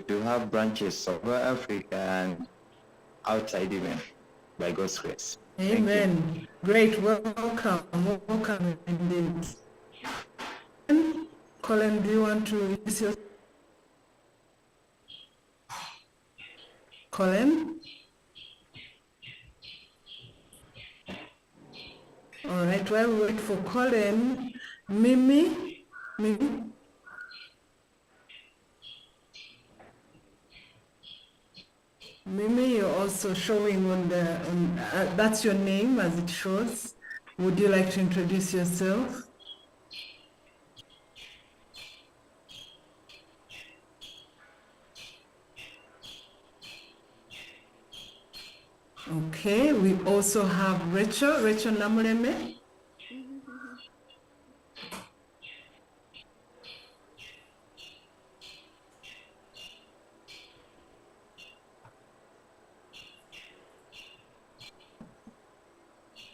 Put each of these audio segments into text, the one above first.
to have branches over Africa and outside even, by God's grace. Amen. Great. Welcome. Welcome indeed. Colin, do you want to introduce yourself? Colin? All right, while we wait for Colin, Mimi? Mimi, you're also showing on the, that's your name as it shows. Would you like to introduce yourself? Okay, we also have Rachel Namuleme.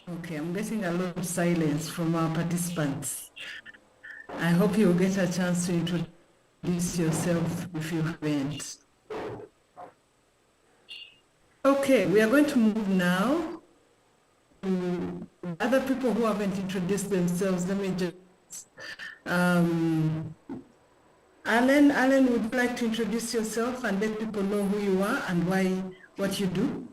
Okay, I'm getting a lot of silence from our participants. I hope you'll get a chance to introduce yourself if you haven't. Okay, we are going to move now to other people who haven't introduced themselves. Let me just, Alan, would you like to introduce yourself and let people know who you are and what you do?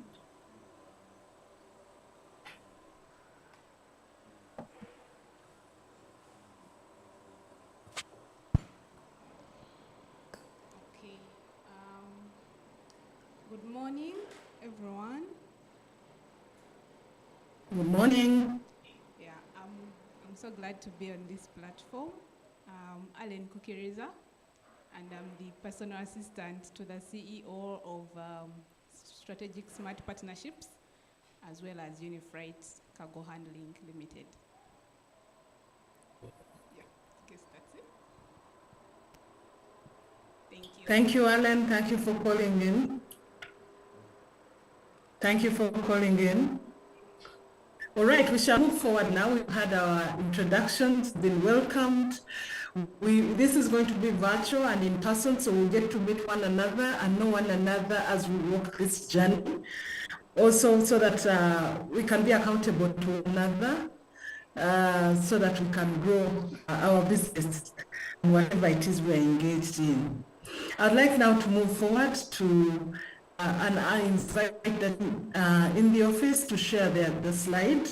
Okay. Good morning, everyone. Good morning. Yeah, I'm so glad to be on this platform. Alan Kukiriza, and I'm the personal assistant to the CEO of Strategic Partnerships, as well as Unifreight Cargo Handling Limited. Yeah, I guess that's it. Thank you. Thank you, Alan. Thank you for calling in. Thank you for calling in. All right, we shall move forward now. We've had our introductions, been welcomed. This is going to be virtual and in person, so we'll get to meet one another and know one another as we walk this journey. Also, so that we can be accountable to one another, so that we can grow our business, whatever it is we're engaged in. I'd like now to move forward to and I invite them in the office to share the slide,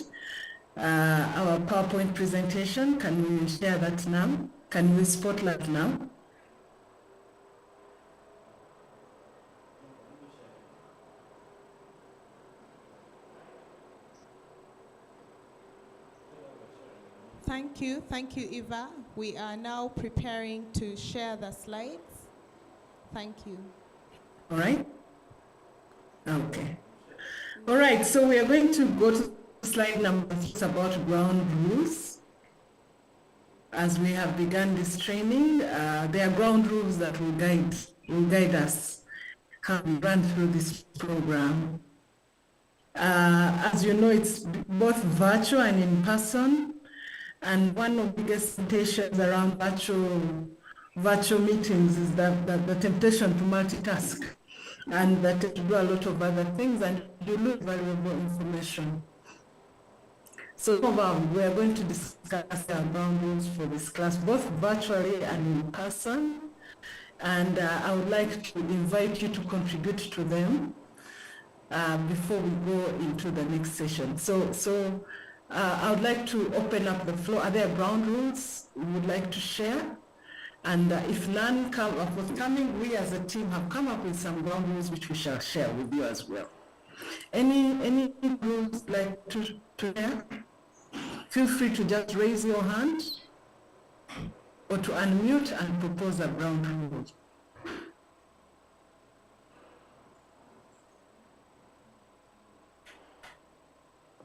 our PowerPoint presentation. Can we share that now? Can we spotlight now? Thank you, Eva. We are now preparing to share the slides. Thank you. All right. Okay. All right, so we are going to go to slide number 6 about ground rules. As we have begun this training, there are ground rules that will guide us how we run through this program. As you know, it's both virtual and in person. And one of the biggest temptations around virtual meetings is the temptation to multitask, and that to do a lot of other things and you lose valuable information. So we are going to discuss our ground rules for this class, both virtually and in person. And I would like to invite you to contribute to them before we go into the next session. So I would like to open up the floor. Are there ground rules we would like to share? And if none come up forthcoming, we as a team have come up with some ground rules which we shall share with you as well. Any rules like to share? Feel free to just raise your hand or to unmute and propose a ground rule.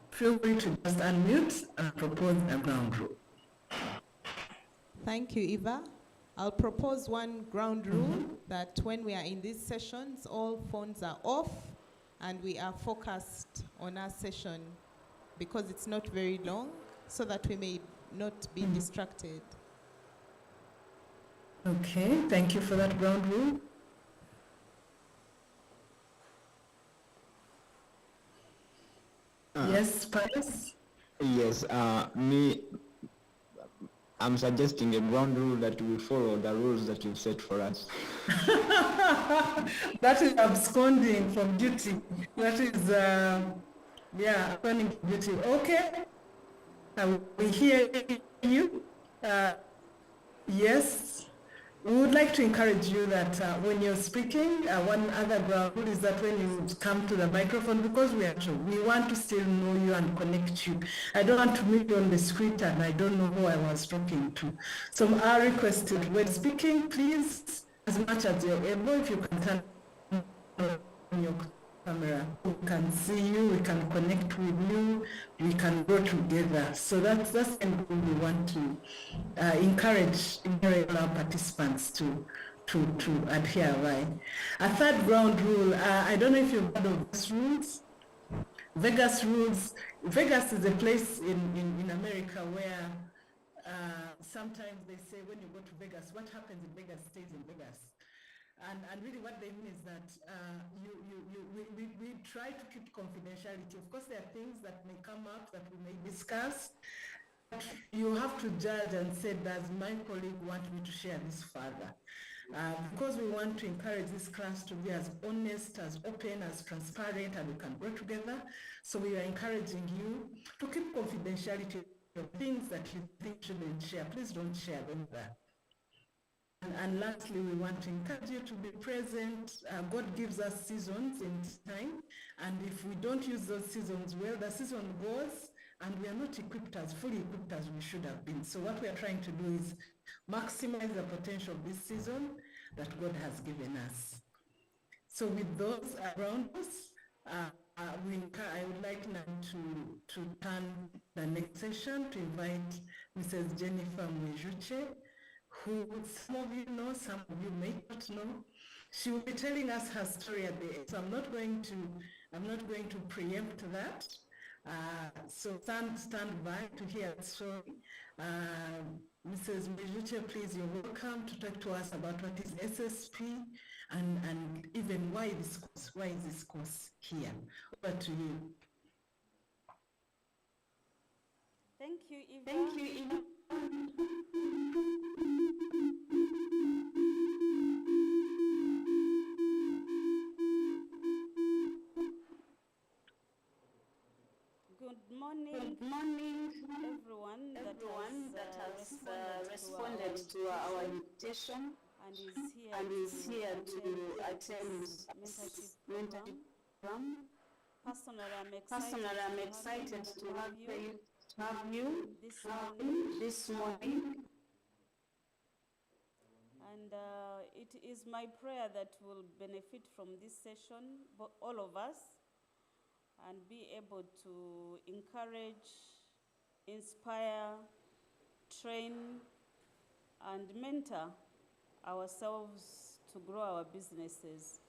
Feel free to just unmute and propose a ground rule. Thank you, Eva. I'll propose one ground rule that when we are in these sessions, all phones are off and we are focused on our session because it's not very long, so that we may not be distracted. Okay, thank you for that ground rule. Yes, Pius? Yes, I'm suggesting a ground rule that we follow the rules that you've set for us. That is absconding from duty. That is, absconding from duty. Okay, we hear you. Yes, we would like to encourage you that when you're speaking, one other ground rule is that when you come to the microphone, because we want to still know you and connect you. I don't want to meet you on the street and I don't know who I was talking to. So our request is when speaking, please, as much as you're able, if you can turn on your camera, we can see you, we can connect with you, we can go together. So that's the goal we want to encourage our participants to adhere, right? A third ground rule, I don't know if you've heard of these rules. Vegas rules. Vegas is a place in America where sometimes they say when you go to Vegas, what happens in Vegas stays in Vegas. And really what they mean is that we try to keep confidentiality. Of course, there are things that may come up that we may discuss. You have to judge and say, does my colleague want me to share this further? Because we want to encourage this class to be as honest, as open, as transparent, and we can grow together. So we are encouraging you to keep confidentiality of things that you think shouldn't share. Please don't share them there. And lastly, we want to encourage you to be present. God gives us seasons in time, and if we don't use those seasons well, the season goes, and we are not fully equipped as we should have been. So what we are trying to do is maximize the potential of this season that God has given us. So with those around us, I would like now to turn the next session to invite Mrs. Jennifer Mwijukye, who some of you know, some of you may not know. She will be telling us her story at the end. So I'm not going to preempt that. So stand by to hear the story. Mrs. Mwijukye, please, you're welcome to talk to us about what is SSP and even why is this course here. Over to you. Thank you, Eva. Thank you, Eva. Good morning, everyone that has responded to our invitation and is here to attend mentorship program. Personally, I'm excited to have you this morning. And it is my prayer that we'll benefit from this session, all of us, and be able to encourage, inspire, train, and mentor ourselves to grow our businesses.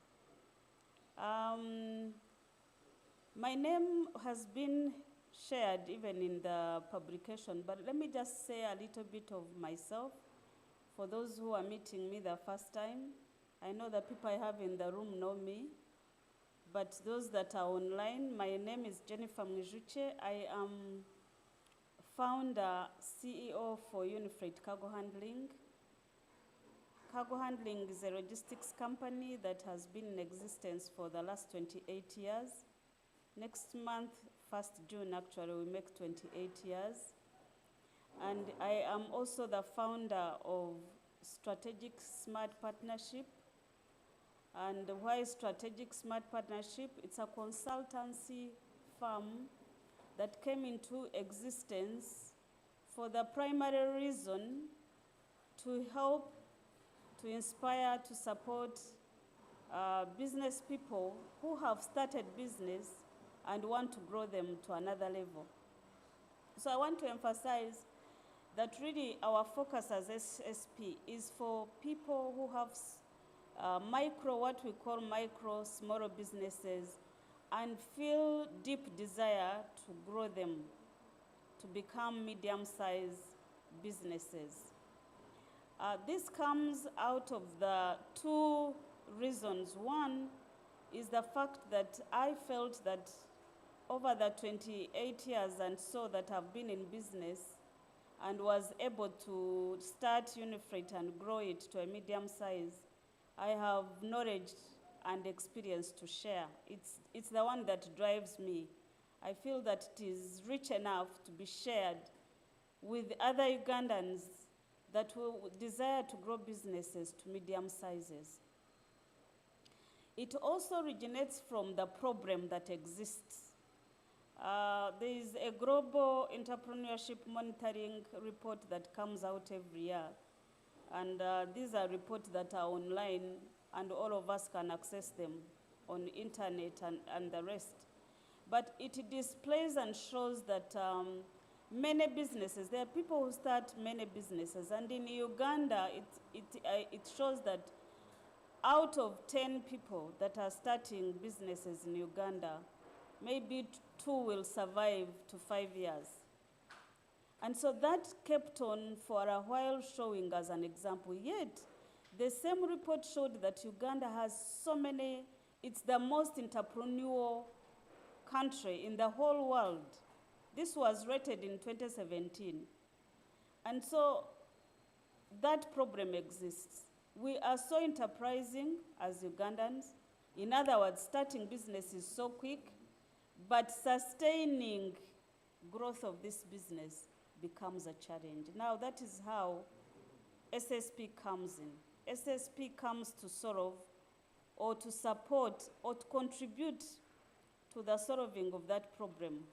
My name has been shared even in the publication, but let me just say a little bit of myself for those who are meeting me the first time. I know the people I have in the room know me, but those that are online, my name is Jennifer Mwijukye. I am founder, CEO for Unifreight Cargo Handling. Cargo Handling is a logistics company that has been in existence for the last 28 years. Next month, 1st June, actually, we make 28 years. And I am also the founder of Strategic Smart Partnership. And why Strategic Smart Partnership? It's a consultancy firm that came into existence for the primary reason to help, to inspire, to support business people who have started business and want to grow them to another level. So I want to emphasize that really our focus as SSP is for people who have what we call micro, small businesses, and feel deep desire to grow them to become medium-sized businesses. This comes out of the two reasons. One is the fact that I felt that over the 28 years and so that I've been in business and was able to start Unifreight and grow it to a medium size, I have knowledge and experience to share. It's the one that drives me. I feel that it is rich enough to be shared with other Ugandans that will desire to grow businesses to medium sizes. It also originates from the problem that exists. There is a global entrepreneurship monitoring report that comes out every year. And these are reports that are online and all of us can access them on internet and the rest. But it displays and shows that many businesses, there are people who start many businesses, and in Uganda, it shows that out of 10 people that are starting businesses in Uganda, maybe 2 will survive to 5 years. And so that kept on for a while showing as an example. Yet, the same report showed that Uganda has so many, it's the most entrepreneurial country in the whole world. This was rated in 2017. And so that problem exists. We are so enterprising as Ugandans. In other words, starting business is so quick, but sustaining growth of this business becomes a challenge. Now that is how SSP comes in. SSP comes to solve or to support or to contribute to the solving of that problem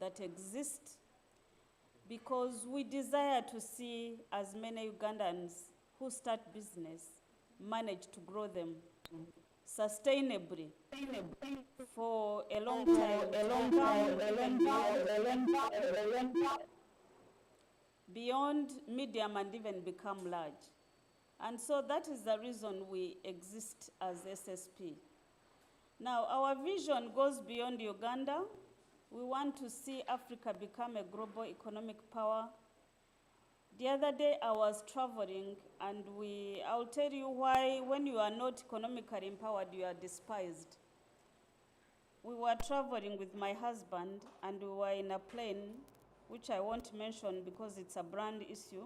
that exists, because we desire to see as many Ugandans who start business manage to grow them sustainably for a long time, beyond medium and even become large. And so that is the reason we exist as SSP. Now, our vision goes beyond Uganda. We want to see Africa become a global economic power. The other day I was traveling, and I'll tell you why when you are not economically empowered, you are despised. We were traveling with my husband, and we were in a plane, which I won't mention because it's a brand issue.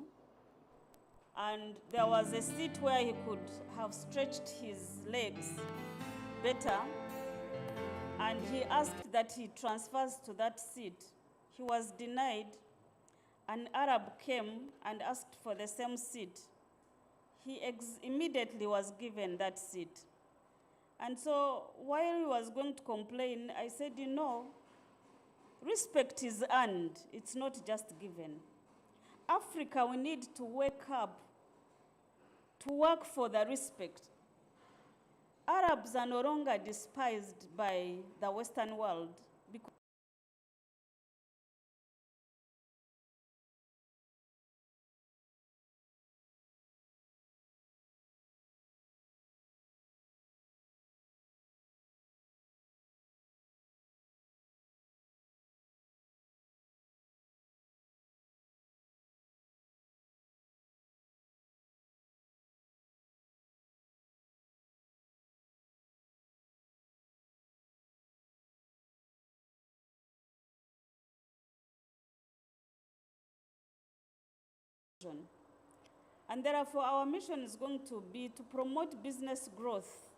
And there was a seat where he could have stretched his legs better, and he asked that he transfers to that seat. He was denied. An Arab came and asked for the same seat. He immediately was given that seat. And so while he was going to complain, I said, you know, respect is earned. It's not just given. Africa, we need to wake up to work for the respect. Arabs are no longer despised by the Western world because and therefore our mission is going to be to promote business growth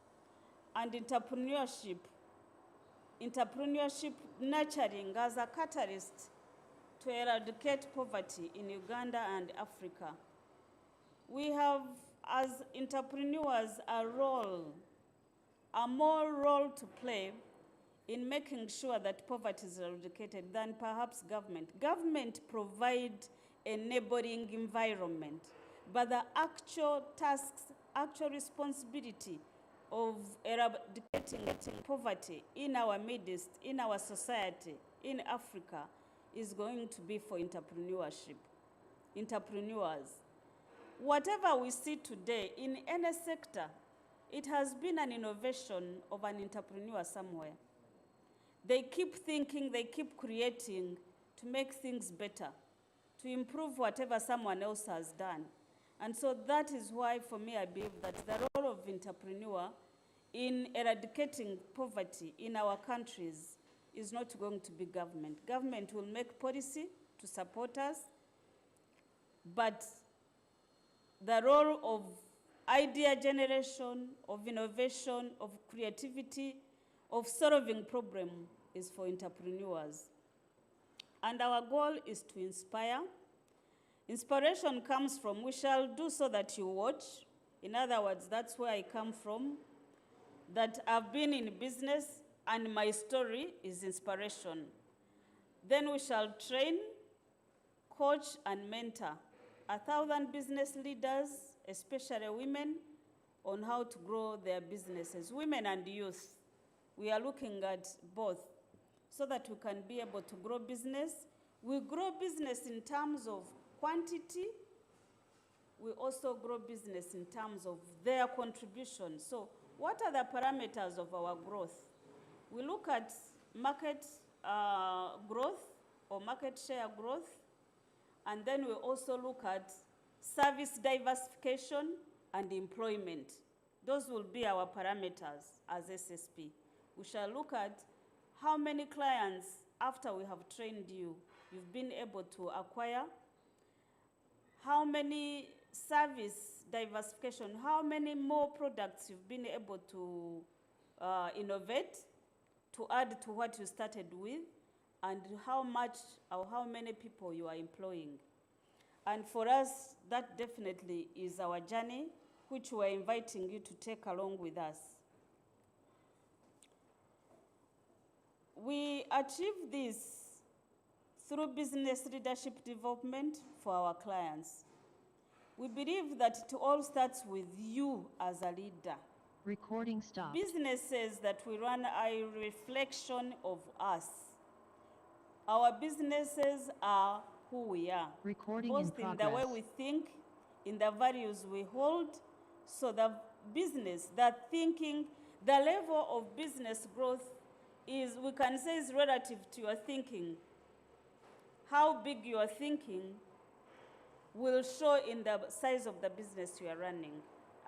and entrepreneurship nurturing as a catalyst to eradicate poverty in Uganda and Africa. We have, as entrepreneurs, a more role to play in making sure that poverty is eradicated than perhaps government. Government provides a neighboring environment, but the actual tasks, actual responsibility of eradicating poverty in our midst, in our society, in Africa, is going to be for entrepreneurship, entrepreneurs. Whatever we see today in any sector, it has been an innovation of an entrepreneur somewhere. They keep thinking, they keep creating to make things better, to improve whatever someone else has done. And so that is why, for me, I believe that the role of entrepreneur in eradicating poverty in our countries is not going to be government. Government will make policy to support us, but the role of idea generation, of innovation, of creativity, of solving problem is for entrepreneurs. And our goal is to inspire. Inspiration comes from, we shall do so that you watch. In other words, that's where I come from, that I've been in business and my story is inspiration. Then we shall train, coach, and mentor 1,000 business leaders, especially women, on how to grow their businesses. Women and youth, we are looking at both so that we can be able to grow business. We grow business in terms of quantity. We also grow business in terms of their contribution. So what are the parameters of our growth? We look at market growth or market share growth, and then we also look at service diversification and employment. Those will be our parameters as SSP. We shall look at how many clients, after we have trained you, you've been able to acquire, how many service diversification, how many more products you've been able to innovate, to add to what you started with, and how much or how many people you are employing. And for us, that definitely is our journey, which we're inviting you to take along with us. We achieve this through business leadership development for our clients. We believe that it all starts with you as a leader. Recording stopped. Businesses that we run are a reflection of us. Our businesses are who we are. Recording both in in the way progress. we think, in the values we hold. So the business, the thinking, the level of business growth is, we can say, is relative to your thinking. How big you are thinking will show in the size of the business you are running.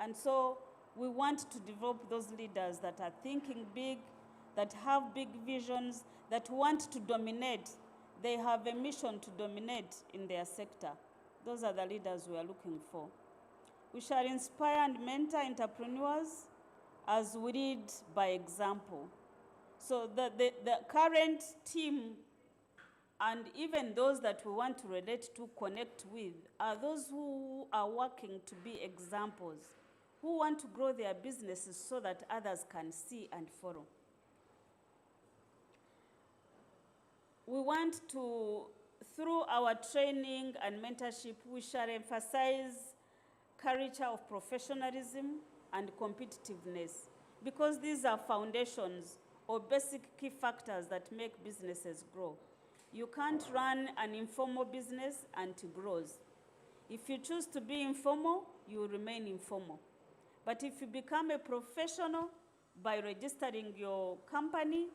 And so we want to develop those leaders that are thinking big, that have big visions, that want to dominate. They have a mission to dominate in their sector. Those are the leaders we are looking for. We shall inspire and mentor entrepreneurs as we lead by example. So the current team and even those that we want to relate to, connect with, are those who are working to be examples, who want to grow their businesses so that others can see and follow. We want to, through our training and mentorship, we shall emphasize culture of professionalism and competitiveness, because these are foundations or basic key factors that make businesses grow. You can't run an informal business until it grows. If you choose to be informal, you will remain informal. But if you become a professional by registering your company,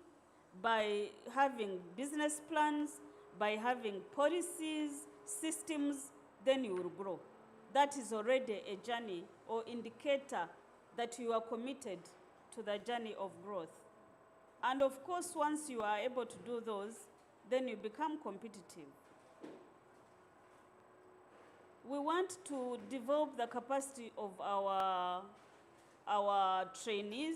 by having business plans, by having policies, systems, then you will grow. That is already a journey or indicator that you are committed to the journey of growth. And of course, once you are able to do those, then you become competitive. We want to develop the capacity of our trainees,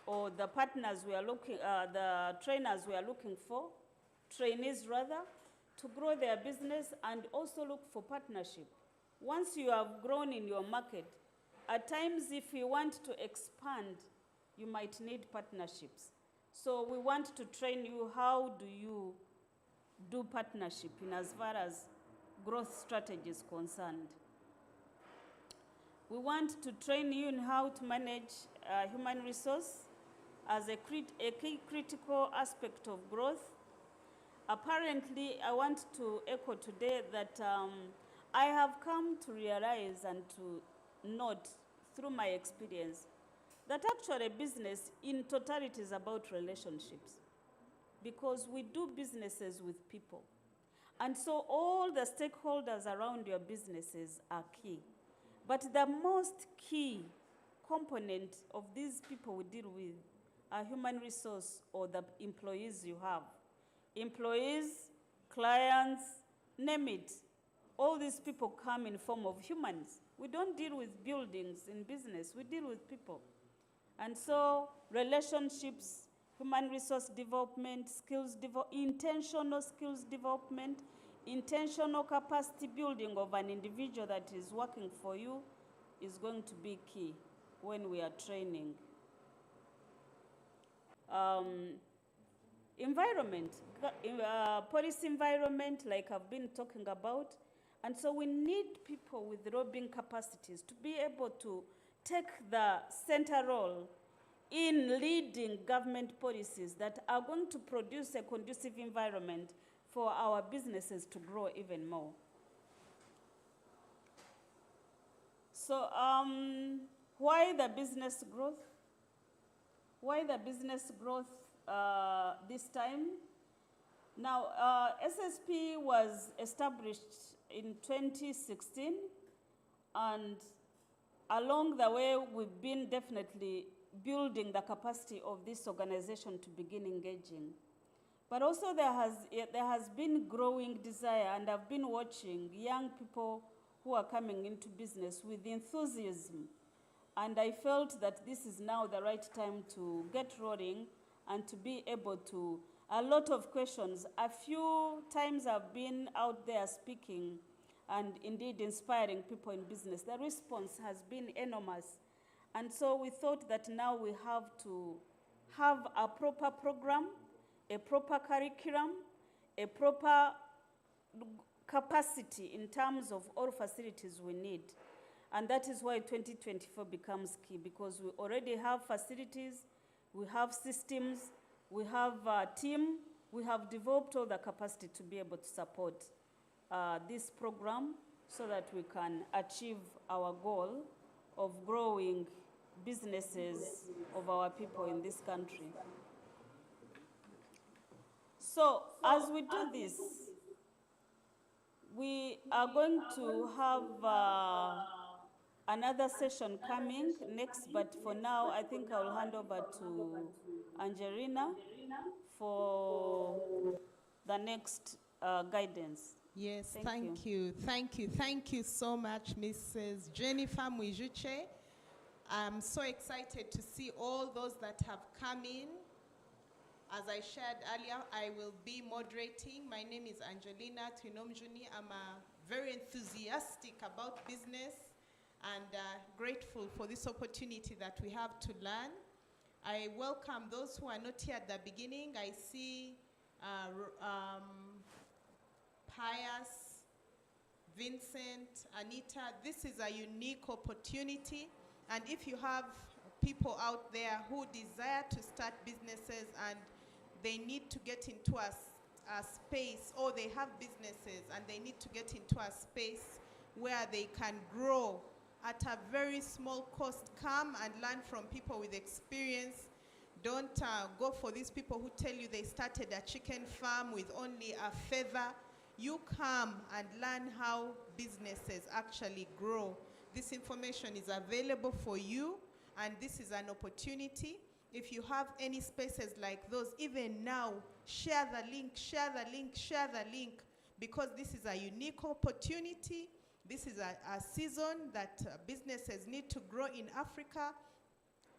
or the partners we are looking, the trainers we are looking for, trainees rather, to grow their business and also look for partnership. Once you have grown in your market, at times if you want to expand, you might need partnerships. So we want to train you, how do you do partnership in as far as growth strategy is concerned. We want to train you in how to manage human resource as a key critical aspect of growth. Apparently, I want to echo today that I have come to realize and to note through my experience that actually business in totality is about relationships, because we do businesses with people. And so all the stakeholders around your businesses are key. But the most key component of these people we deal with human resource or the employees you have. Employees, clients, name it. All these people come in form of humans. We don't deal with buildings in business, we deal with people. And so relationships, human resource development, intentional skills development, intentional capacity building of an individual that is working for you is going to be key when we are training. Environment, policy environment, like I've been talking about. And so we need people with lobbying capacities to be able to take the center role in leading government policies that are going to produce a conducive environment for our businesses to grow even more. So why the business growth? Why the business growth this time? Now, SSP was established in 2016, and along the way, we've been definitely building the capacity of this organization to begin engaging. But also there has been growing desire, and I've been watching young people who are coming into business with enthusiasm. And I felt that this is now the right time to get rolling and to be able to, a lot of questions. A few times I've been out there speaking and indeed inspiring people in business. The response has been enormous. And so we thought that now we have to have a proper program, a proper curriculum, a proper capacity in terms of all facilities we need. And that is why 2024 becomes key, because we already have facilities, we have systems, we have a team, we have developed all the capacity to be able to support this program so that we can achieve our goal of growing businesses of our people in this country. So as we do this, we are going to have another session coming next, but for now, I think I'll hand over to Angelina for the next guidance. Yes, thank you. Thank you so much, Mrs. Jennifer Mwijukye. I'm so excited to see all those that have come in. As I shared earlier, I will be moderating. My name is Angelina Twinomjuni. I'm very enthusiastic about business and grateful for this opportunity that we have to learn. I welcome those who are not here at the beginning. I see Pius, Vincent, Anita. This is a unique opportunity. And if you have people out there who desire to start businesses and they need to get into a space, or they have businesses and they need to get into a space where they can grow at a very small cost, come and learn from people with experience. Don't go for these people who tell you they started a chicken farm with only a feather. You come and learn how businesses actually grow. This information is available for you, and this is an opportunity. If you have any spaces like those, even now, share the link, share the link, share the link, because this is a unique opportunity. This is a season that businesses need to grow in Africa.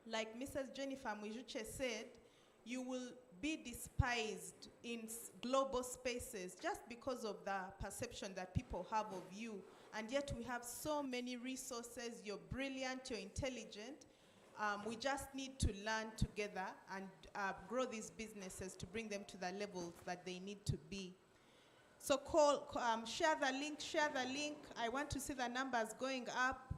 Like Mrs. Jennifer Mwijukye said, you will be despised in global spaces just because of the perception that people have of you. And yet we have so many resources. You're brilliant, you're intelligent. We just need to learn together and grow these businesses to bring them to the levels that they need to be. So share the link, share the link. I want to see the numbers going up.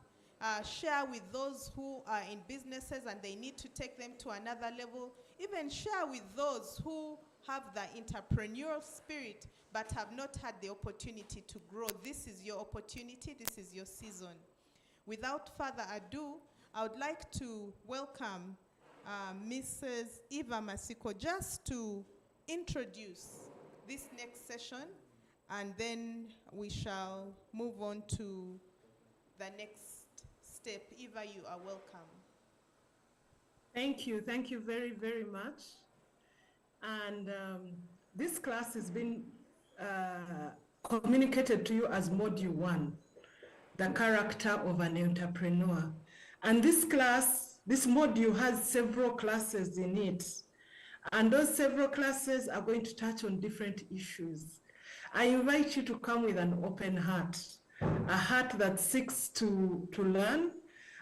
Share with those who are in businesses and they need to take them to another level. Even share with those who have the entrepreneurial spirit but have not had the opportunity to grow. This is your opportunity, this is your season. Without further ado, I would like to welcome Mrs. Eva Masiko just to introduce this next session, and then we shall move on to the next step. Eva, you are welcome. Thank you very, very much. And this class has been communicated to you as Module 1, the character of an entrepreneur. And this class, this module has several classes in it. And those several classes are going to touch on different issues. I invite you to come with an open heart, a heart that seeks to learn,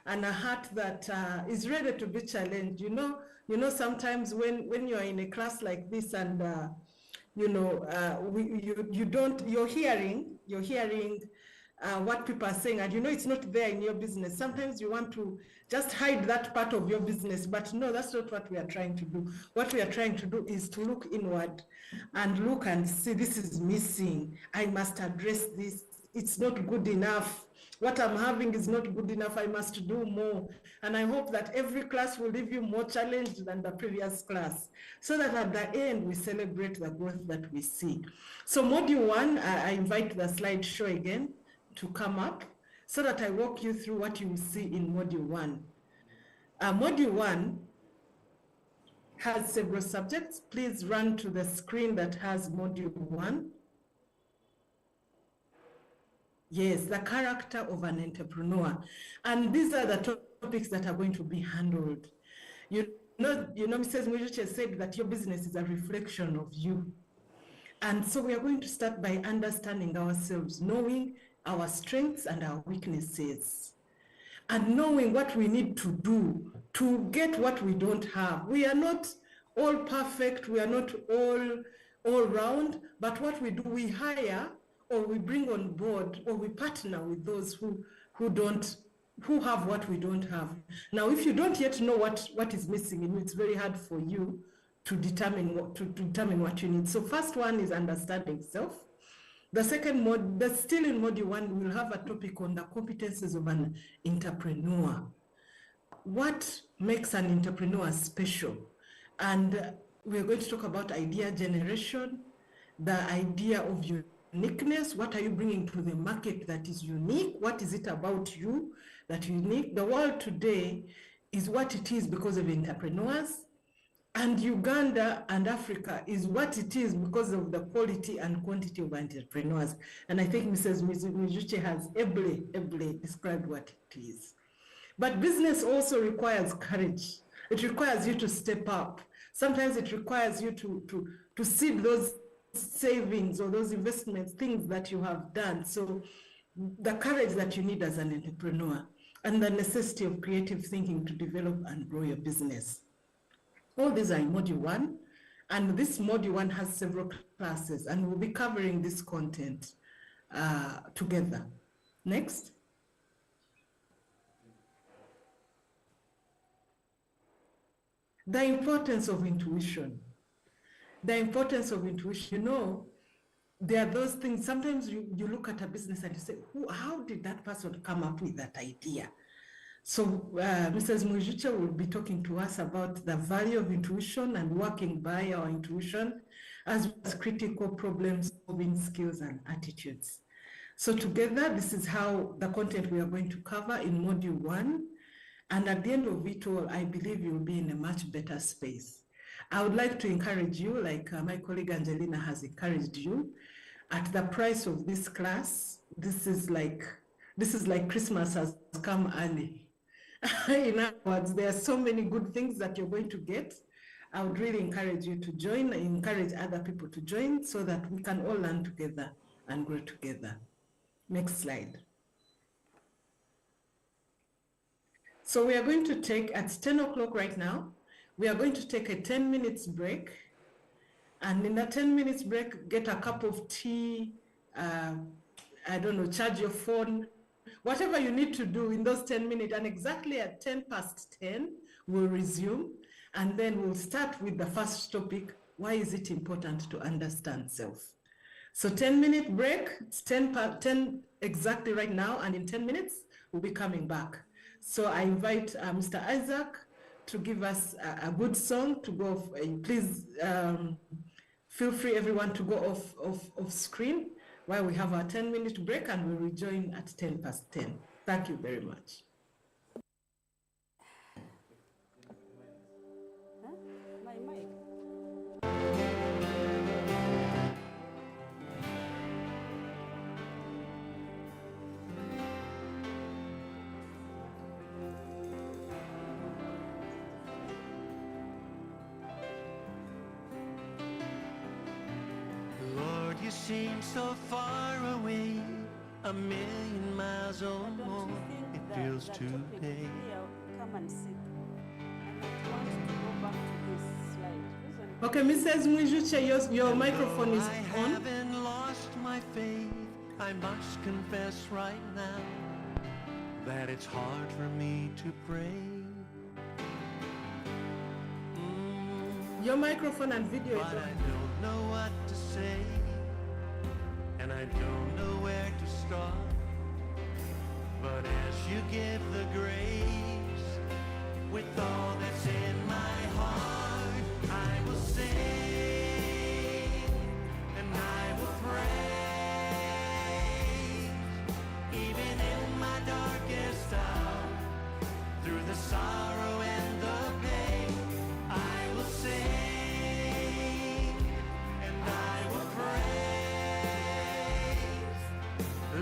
and a heart that is ready to be challenged. You know, sometimes when you're in a class like this and you're hearing what people are saying, and you know it's not there in your business. Sometimes you want to just hide that part of your business, but no, that's not what we are trying to do. What we are trying to do is to look inward and look and see, this is missing. I must address this. It's not good enough. What I'm having is not good enough. I must do more. And I hope that every class will leave you more challenged than the previous class, so that at the end we celebrate the growth that we see. So module 1, I invite the slideshow again to come up so that I walk you through what you will see in module 1. Module 1 has several subjects. Please run to the screen that has module 1. Yes, the character of an entrepreneur. And these are the topics that are going to be handled. You know, Mrs. Mwijukye said that your business is a reflection of you. And so we are going to start by understanding ourselves, knowing our strengths and our weaknesses, and knowing what we need to do to get what we don't have. We are not all perfect, we are not all round, but what we do, we hire or we bring on board or we partner with those who have what we don't have. Now, if you don't yet know what is missing in you, it's very hard for you to determine what you need. So first one is understanding self. The second mod, that's still in module 1, we'll have a topic on the competences of an entrepreneur. What makes an entrepreneur special? And we're going to talk about idea generation, the idea of uniqueness. What are you bringing to the market that is unique? What is it about you that is unique? The world today is what it is because of entrepreneurs. And Uganda and Africa is what it is because of the quality and quantity of entrepreneurs. And I think Mrs. Mwijukye has ably described what it is. But business also requires courage. It requires you to step up. Sometimes it requires you to seed those savings or those investments, things that you have done. So the courage that you need as an entrepreneur and the necessity of creative thinking to develop and grow your business. All these are in module 1, and this module 1 has several classes, and we'll be covering this content together. Next. The importance of intuition. The importance of intuition. You know, there are those things, sometimes you look at a business and you say, how did that person come up with that idea? So Mrs. Mwijukye will be talking to us about the value of intuition and working by our intuition, as well as critical problem-solving skills and attitudes. So together, this is how the content we are going to cover in module 1. And at the end of it all, I believe you'll be in a much better space. I would like to encourage you, like my colleague Angelina has encouraged you, at the price of this class. This is like Christmas has come early. In other words, there are so many good things that you're going to get. I would really encourage you to join, encourage other people to join so that we can all learn together and grow together. Next slide. So we are going to take, at 10 o'clock right now, we are going to take a 10 minutes break. And in that 10 minutes break, get a cup of tea, I don't know, charge your phone, whatever you need to do in those 10 minutes, and exactly at 10 past 10, we'll resume, and then we'll start with the first topic, why is it important to understand self? So 10-minute break, it's 10 exactly right now, and in 10 minutes, we'll be coming back. So I invite Mr. Isaac to give us a good song to go off. Please feel free, everyone, to go off screen while we have our 10-minute break, and we'll rejoin at 10 past 10. Thank you very much. so far away, a million miles or But don't more, you think it that feels that topic today. here come and sit? I might want to go back to this slide. Reason Okay, Mrs. Mwijukye, your microphone is I on. haven't lost my faith, I must confess right now that it's hard for me to pray. Your microphone and video But is I on. don't know what to say, and I don't know where to start. But as you give the grace, with all that's in my heart, I will sing and I will praise. Even in my darkest hour, through the sorrow and the pain, I will sing and I will praise.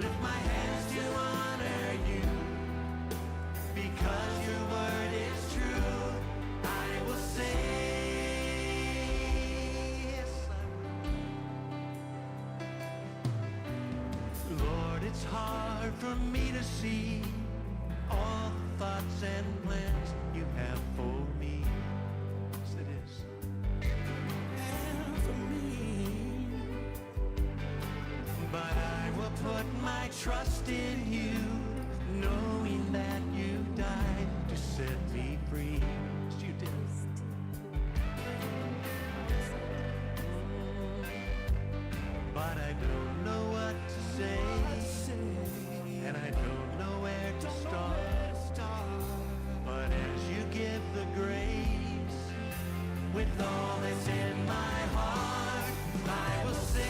Lift my hands to honor you, because your word is true. I will sing. Yes, I will. Lord, it's hard for me to see all the thoughts and plans you have for me. Yes, it is. And for me. But I will put my trust in you, knowing that you died to set me free. Yes, you did. But I don't know what to say, and I don't know where to start. But as you give the grace, with all that's in my heart, I will sing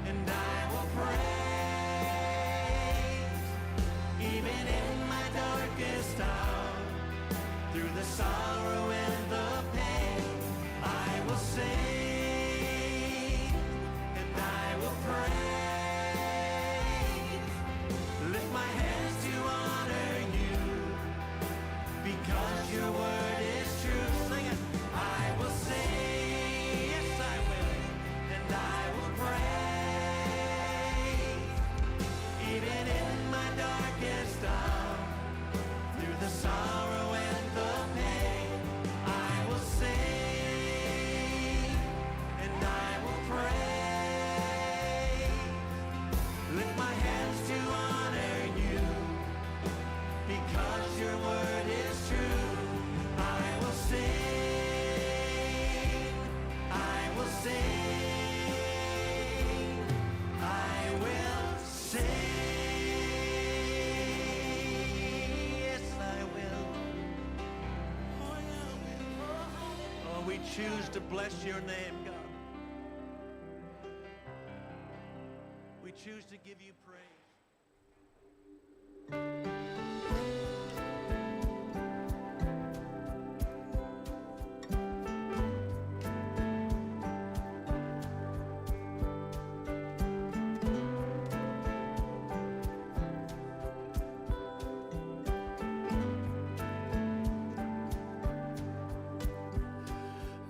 and I will praise. Even in my darkest hour, through the sorrow and the pain, I will sing and I will praise. Lift my hands to honor you, because your word is true. Sing it. I will sing, yes I will, and I will praise. Even in my darkest hour, through the sorrow and the pain, I will sing and I will praise. Lift my hands to honor you, because your word is true. I will sing, I will sing, I will sing. Yes, I will. Oh, we choose to bless your name, God. We choose to give you praise.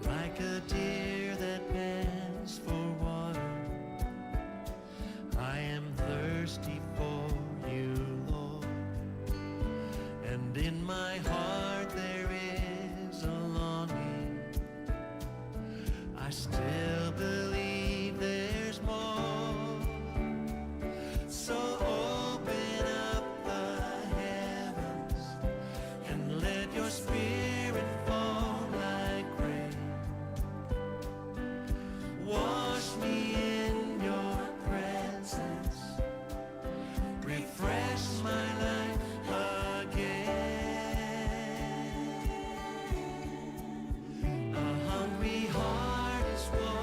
Like a deer that pants for water, I am thirsty for you, Lord. And in my heart there is a longing. I still believe there's more. So open up the heavens and let your spirit fall like rain. Wash me in your presence, refresh my life again. A hungry heart is what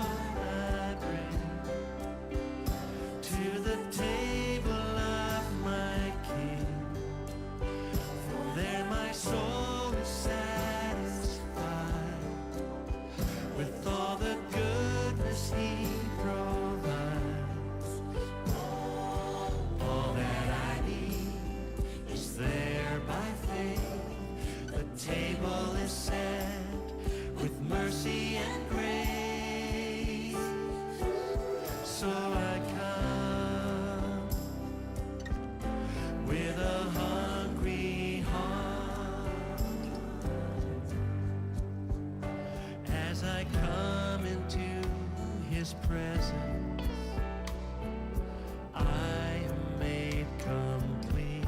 I come into his presence, I am made complete.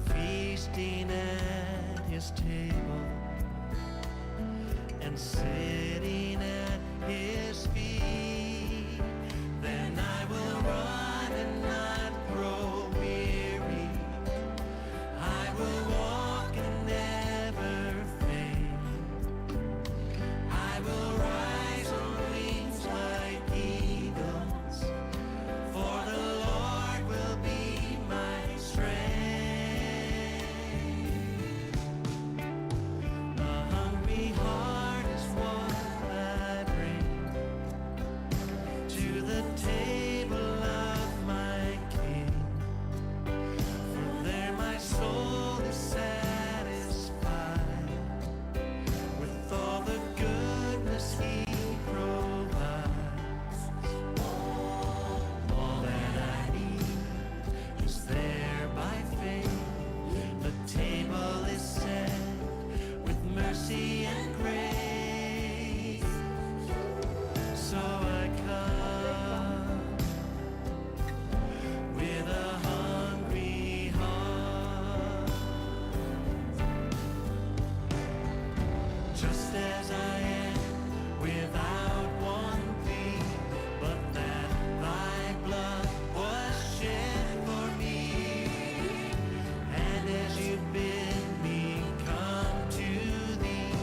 Feasting at his table and sitting at his feet. Then I will run and not grow weary. I will walk and never faint. I will rise on wings like eagles, for the Lord will be my strength. A hungry heart is what I bring to the table of my King. For there my soul is satisfied with all the goodness he provides. All that I need is there by faith. The table is set with mercy and grace. So I come with a hungry heart, just as I am, without one plea, but that thy blood was shed for me. And as you bid me come to thee,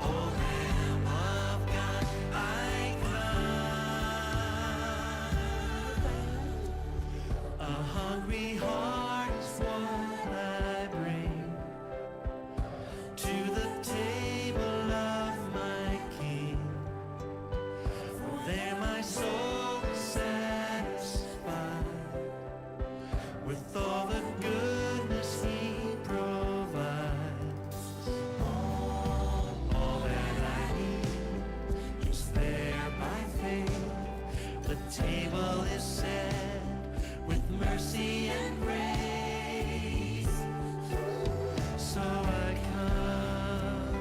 O Lamb of God, I come. A hungry heart is what I bring to the table of my King. For there my soul is satisfied with all the goodness he provides. All that I need is there by faith. The table is set with mercy and grace. So I come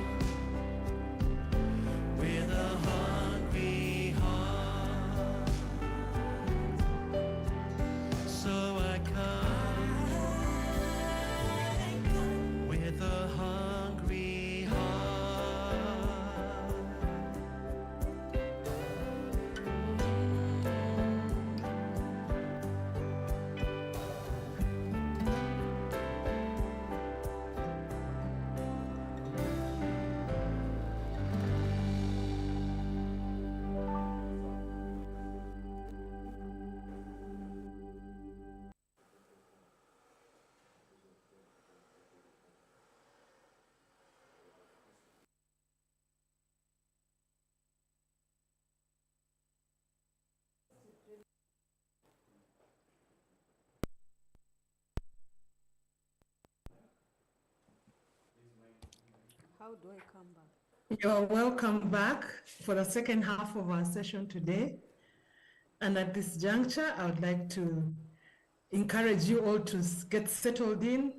with a hungry heart. So I come with a hungry heart. How do I come back? You're welcome back for the second half of our session today. And at this juncture, I would like to encourage you all to get settled in,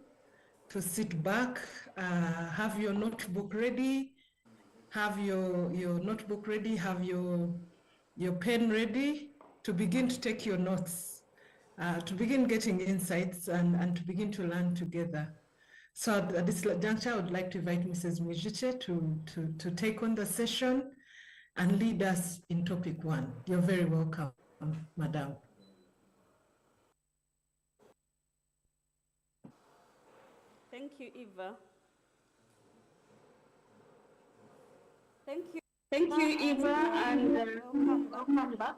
to sit back, have your notebook ready, have your notebook ready, have your pen ready to begin to take your notes, to begin getting insights and to begin to learn together. So at this juncture, I would like to invite Mrs. Mwijukye to take on the session and lead us in topic 1. You're very welcome, Madam. Thank you, Eva. Thank you. Thank you, Eva, and welcome back.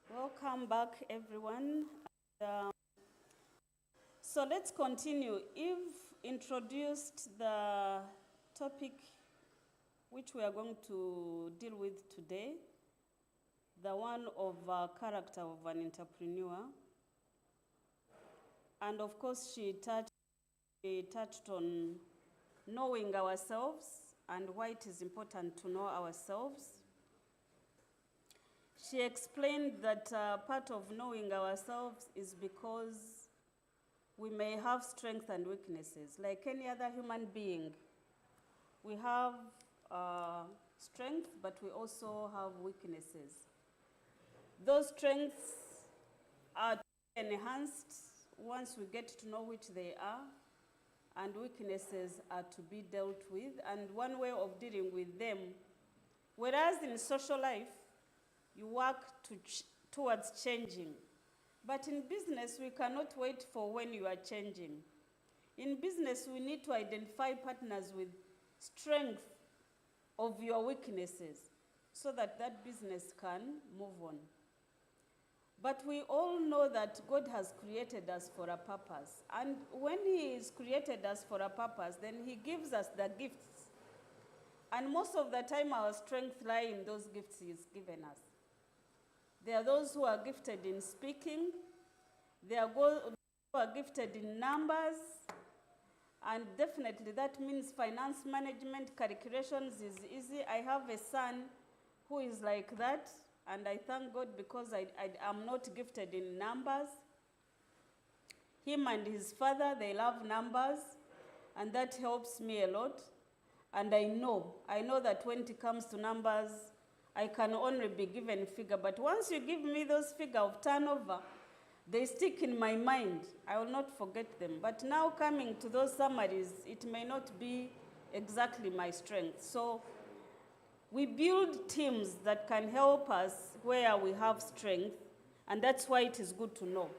Welcome back, everyone. So let's continue. Eve introduced the topic which we are going to deal with today, the one of character of an entrepreneur. And of course, she touched on knowing ourselves and why it is important to know ourselves. She explained that part of knowing ourselves is because we may have strengths and weaknesses. Like any other human being, we have strengths, but we also have weaknesses. Those strengths are enhanced once we get to know which they are, and weaknesses are to be dealt with, and one way of dealing with them, whereas in social life, you work towards changing. But in business, we cannot wait for when you are changing. In business, we need to identify partners with strength of your weaknesses so that that business can move on. But we all know that God has created us for a purpose. And when He has created us for a purpose, then He gives us the gifts. And most of the time, our strength lies in those gifts He has given us. There are those who are gifted in speaking. There are those who are gifted in numbers. And definitely that means finance management, calculations is easy. I have a son who is like that. And I thank God because I am not gifted in numbers. Him and his father, they love numbers. And that helps me a lot. And I know that when it comes to numbers, I can only be given figure. But once you give me those figures of turnover, they stick in my mind. I will not forget them. But now coming to those summaries, it may not be exactly my strength. So we build teams that can help us where we have strength, and that's why it is good to know.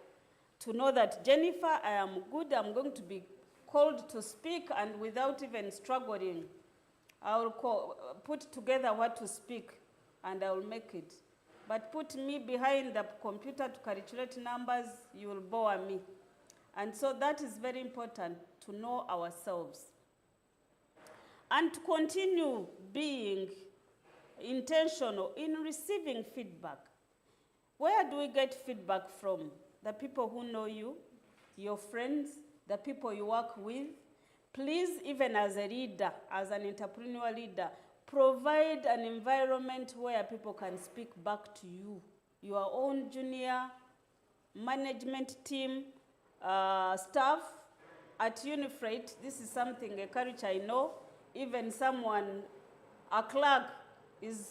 To know that, Jennifer, I am good, I'm going to be called to speak, and without even struggling, I will put together what to speak, and I will make it. But put me behind the computer to calculate numbers, you will bore me. And so that is very important, to know ourselves. And to continue being intentional in receiving feedback. Where do we get feedback from? The people who know you, your friends, the people you work with. Please, even as a leader, as an entrepreneurial leader, provide an environment where people can speak back to you. Your own junior management team, staff at Unifreight. This is something, a culture I know. Even someone, a clerk, is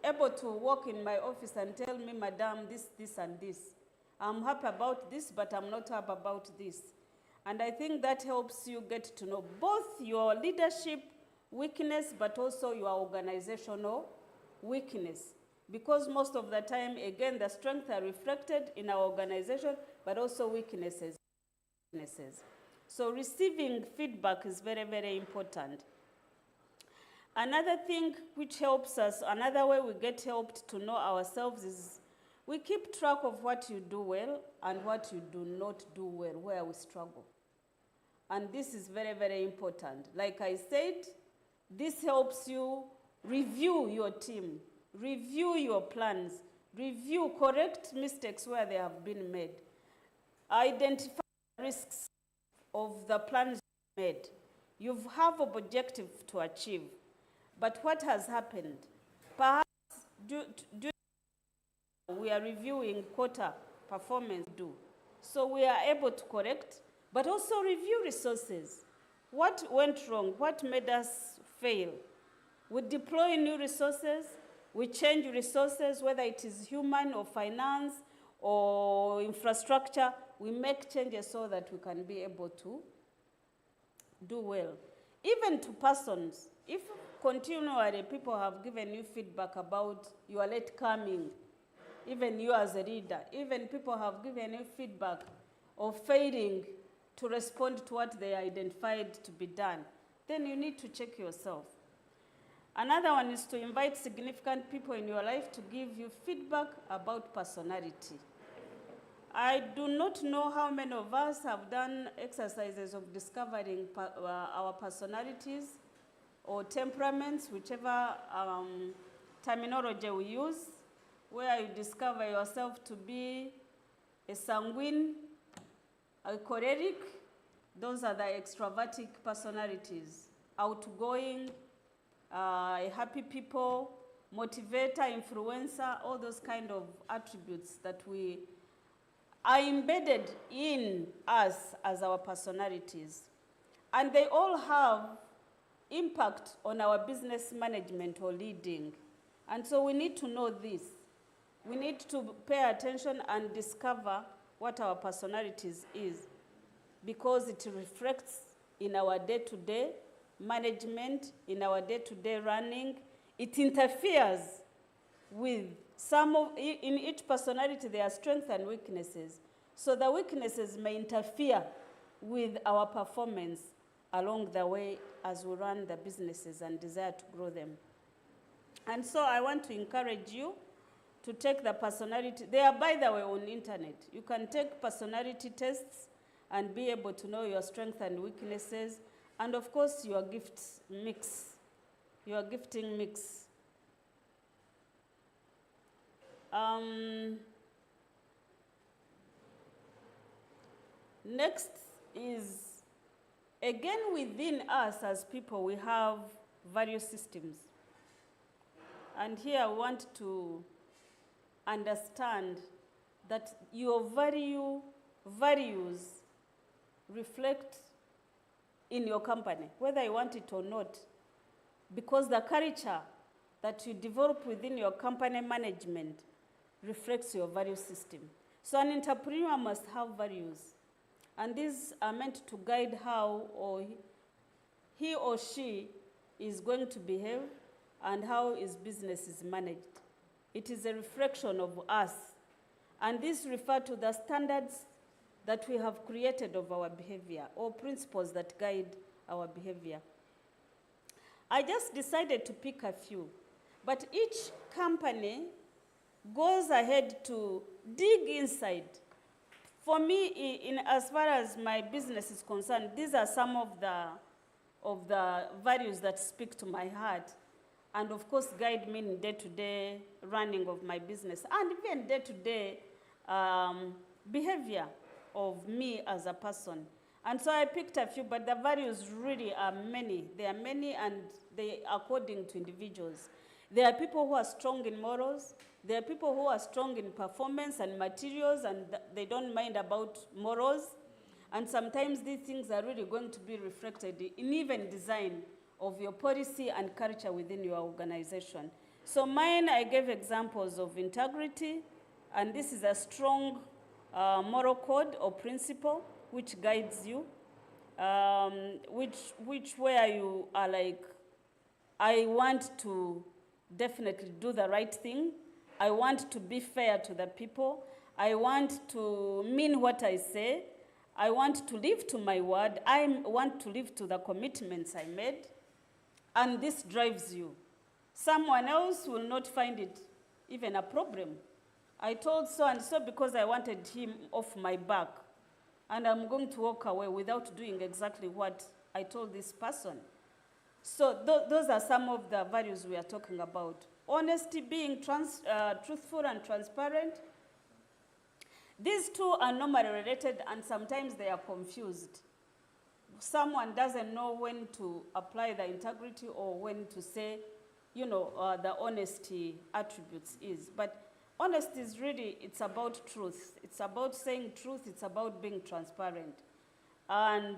able to walk in my office and tell me, Madam, this, and this. I'm happy about this, but I'm not happy about this. And I think that helps you get to know both your leadership weakness, but also your organizational weakness. Because most of the time, again, the strengths are reflected in our organization, but also weaknesses. So receiving feedback is very, very important. Another thing which helps us, another way we get helped to know ourselves is we keep track of what you do well and what you do not do well, where we struggle. And this is very, very important. Like I said, this helps you review your team, review your plans, review, correct mistakes where they have been made, identify risks of the plans you made. You have an objective to achieve. But what has happened? Perhaps we are reviewing quarter performance due. So we are able to correct, but also review resources. What went wrong? What made us fail? We deploy new resources. We change resources, whether it is human or finance or infrastructure. We make changes so that we can be able to do well. Even to persons, if continually people have given you feedback about your late coming, even you as a leader, even people have given you feedback of failing to respond to what they identified to be done, then you need to check yourself. Another one is to invite significant people in your life to give you feedback about personality. I do not know how many of us have done exercises of discovering our personalities or temperaments, whichever terminology we use, where you discover yourself to be a sanguine, a choleric. Those are the extrovertic personalities. Outgoing, happy people, motivator, influencer, all those kind of attributes that we are embedded in us as our personalities. And they all have impact on our business management or leading. And so we need to know this. We need to pay attention and discover what our personalities is, because it reflects in our day-to-day management, in our day-to-day running. It interferes with in each personality there are strengths and weaknesses. So the weaknesses may interfere with our performance along the way as we run the businesses and desire to grow them. And so I want to encourage you to take the personality. They are, by the way, on the internet. You can take personality tests and be able to know your strengths and weaknesses. And of course, your gift mix, your gifting mix. Next is, again, within us as people, we have value systems. And here I want to understand that your values reflect in your company, whether you want it or not, because the culture that you develop within your company management reflects your value system. So an entrepreneur must have values, and these are meant to guide how he or she is going to behave and how his business is managed. It is a reflection of us, and these refer to the standards that we have created of our behavior, or principles that guide our behavior. I just decided to pick a few, but each company goes ahead to dig inside. For me, as far as my business is concerned, these are some of the values that speak to my heart, and of course guide me in day-to-day running of my business, and even day-to-day behavior of me as a person. And so I picked a few, but the values really are many. There are many, and they are according to individuals. There are people who are strong in morals. There are people who are strong in performance and materials, and they don't mind about morals. And sometimes these things are really going to be reflected in even design of your policy and culture within your organization. So mine, I gave examples of integrity, and this is a strong moral code or principle which guides you, where you are like, I want to definitely do the right thing. I want to be fair to the people. I want to mean what I say. I want to live to my word. I want to live to the commitments I made. And this drives you. Someone else will not find it even a problem. I told so-and-so because I wanted him off my back, and I'm going to walk away without doing exactly what I told this person. So those are some of the values we are talking about. Honesty, being truthful and transparent. These two are normally related, and sometimes they are confused. Someone doesn't know when to apply the integrity or when to say, the honesty attributes is. But honesty is really, it's about truth. It's about saying truth. It's about being transparent. And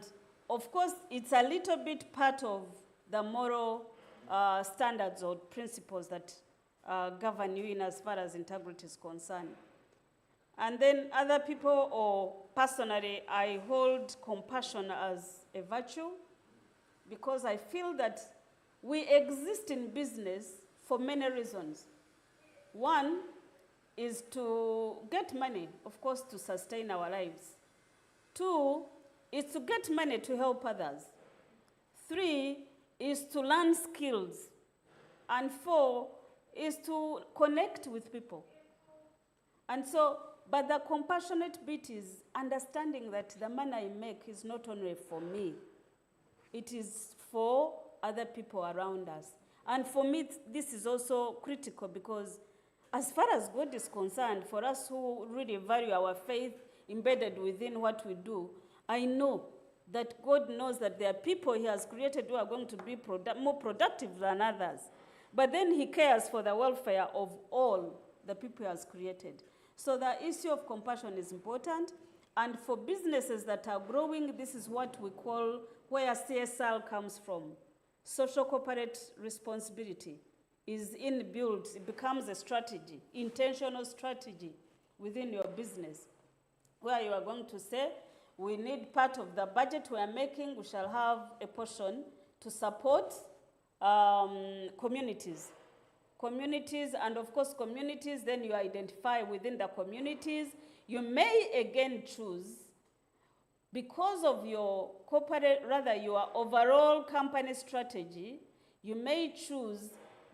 of course, it's a little bit part of the moral standards or principles that govern you in as far as integrity is concerned. And then other people, or personally, I hold compassion as a virtue, because I feel that we exist in business for many reasons. One is to get money, of course, to sustain our lives. Two is to get money to help others. Three is to learn skills. And four is to connect with people. And so, but the compassionate bit is understanding that the money I make is not only for me. It is for other people around us. And for me, this is also critical, because as far as God is concerned, for us who really value our faith embedded within what we do, I know that God knows that there are people he has created who are going to be more productive than others. But then he cares for the welfare of all the people he has created. So the issue of compassion is important. And for businesses that are growing, this is what we call where CSR comes from. Social corporate responsibility is inbuilt. It becomes a strategy, intentional strategy within your business, where you are going to say, we need part of the budget we are making, we shall have a portion to support communities. Communities, and of course communities, then you identify within the communities. You may again choose, because of your corporate, rather your overall company strategy, you may choose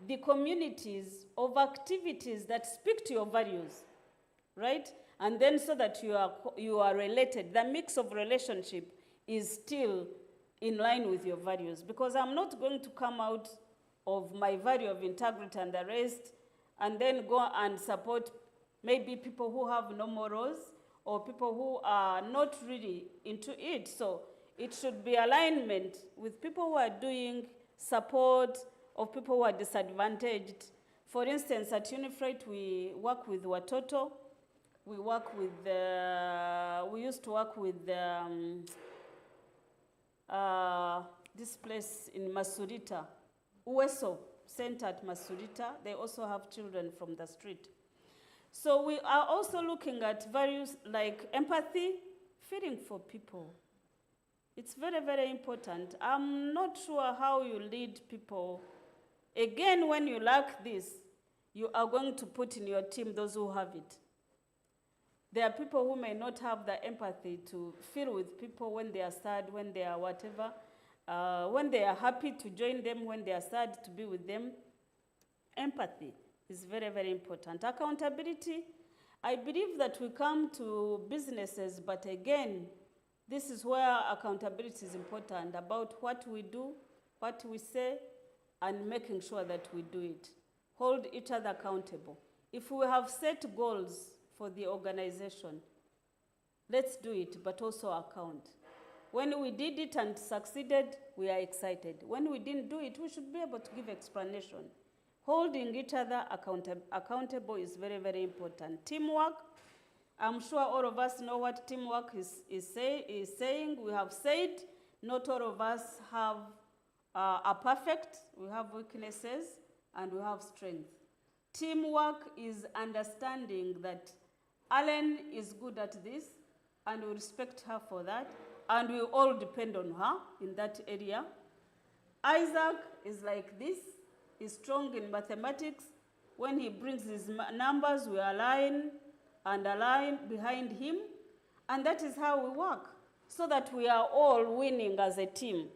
the communities of activities that speak to your values, right? And then so that you are related. The mix of relationship is still in line with your values, because I'm not going to come out of my value of integrity and the rest and then go and support maybe people who have no morals or people who are not really into it. So it should be alignment with people who are doing support of people who are disadvantaged. For instance, at Unifreight, we work with Watoto. We work with, we used to work with this place in Masurita, Uweso Center at Masurita. They also have children from the street. So we are also looking at values like empathy, feeling for people. It's very, very important. I'm not sure how you lead people. Again, when you lack this, you are going to put in your team those who have it. There are people who may not have the empathy to feel with people when they are sad, when they are whatever, when they are happy to join them, when they are sad to be with them. Empathy is very, very important. Accountability, I believe that we come to businesses, but again, this is where accountability is important, about what we do, what we say, and making sure that we do it. Hold each other accountable. If we have set goals for the organization, let's do it, but also account. When we did it and succeeded, we are excited. When we didn't do it, we should be able to give explanation. Holding each other accountable is very, very important. Teamwork, I'm sure all of us know what teamwork is saying. We have said not all of us are perfect. We have weaknesses and we have strength. Teamwork is understanding that Alan is good at this and we respect her for that, and we all depend on her in that area. Isaac is like this. He's strong in mathematics. When he brings his numbers, we align and align behind him. And that is how we work, so that we are all winning as a team.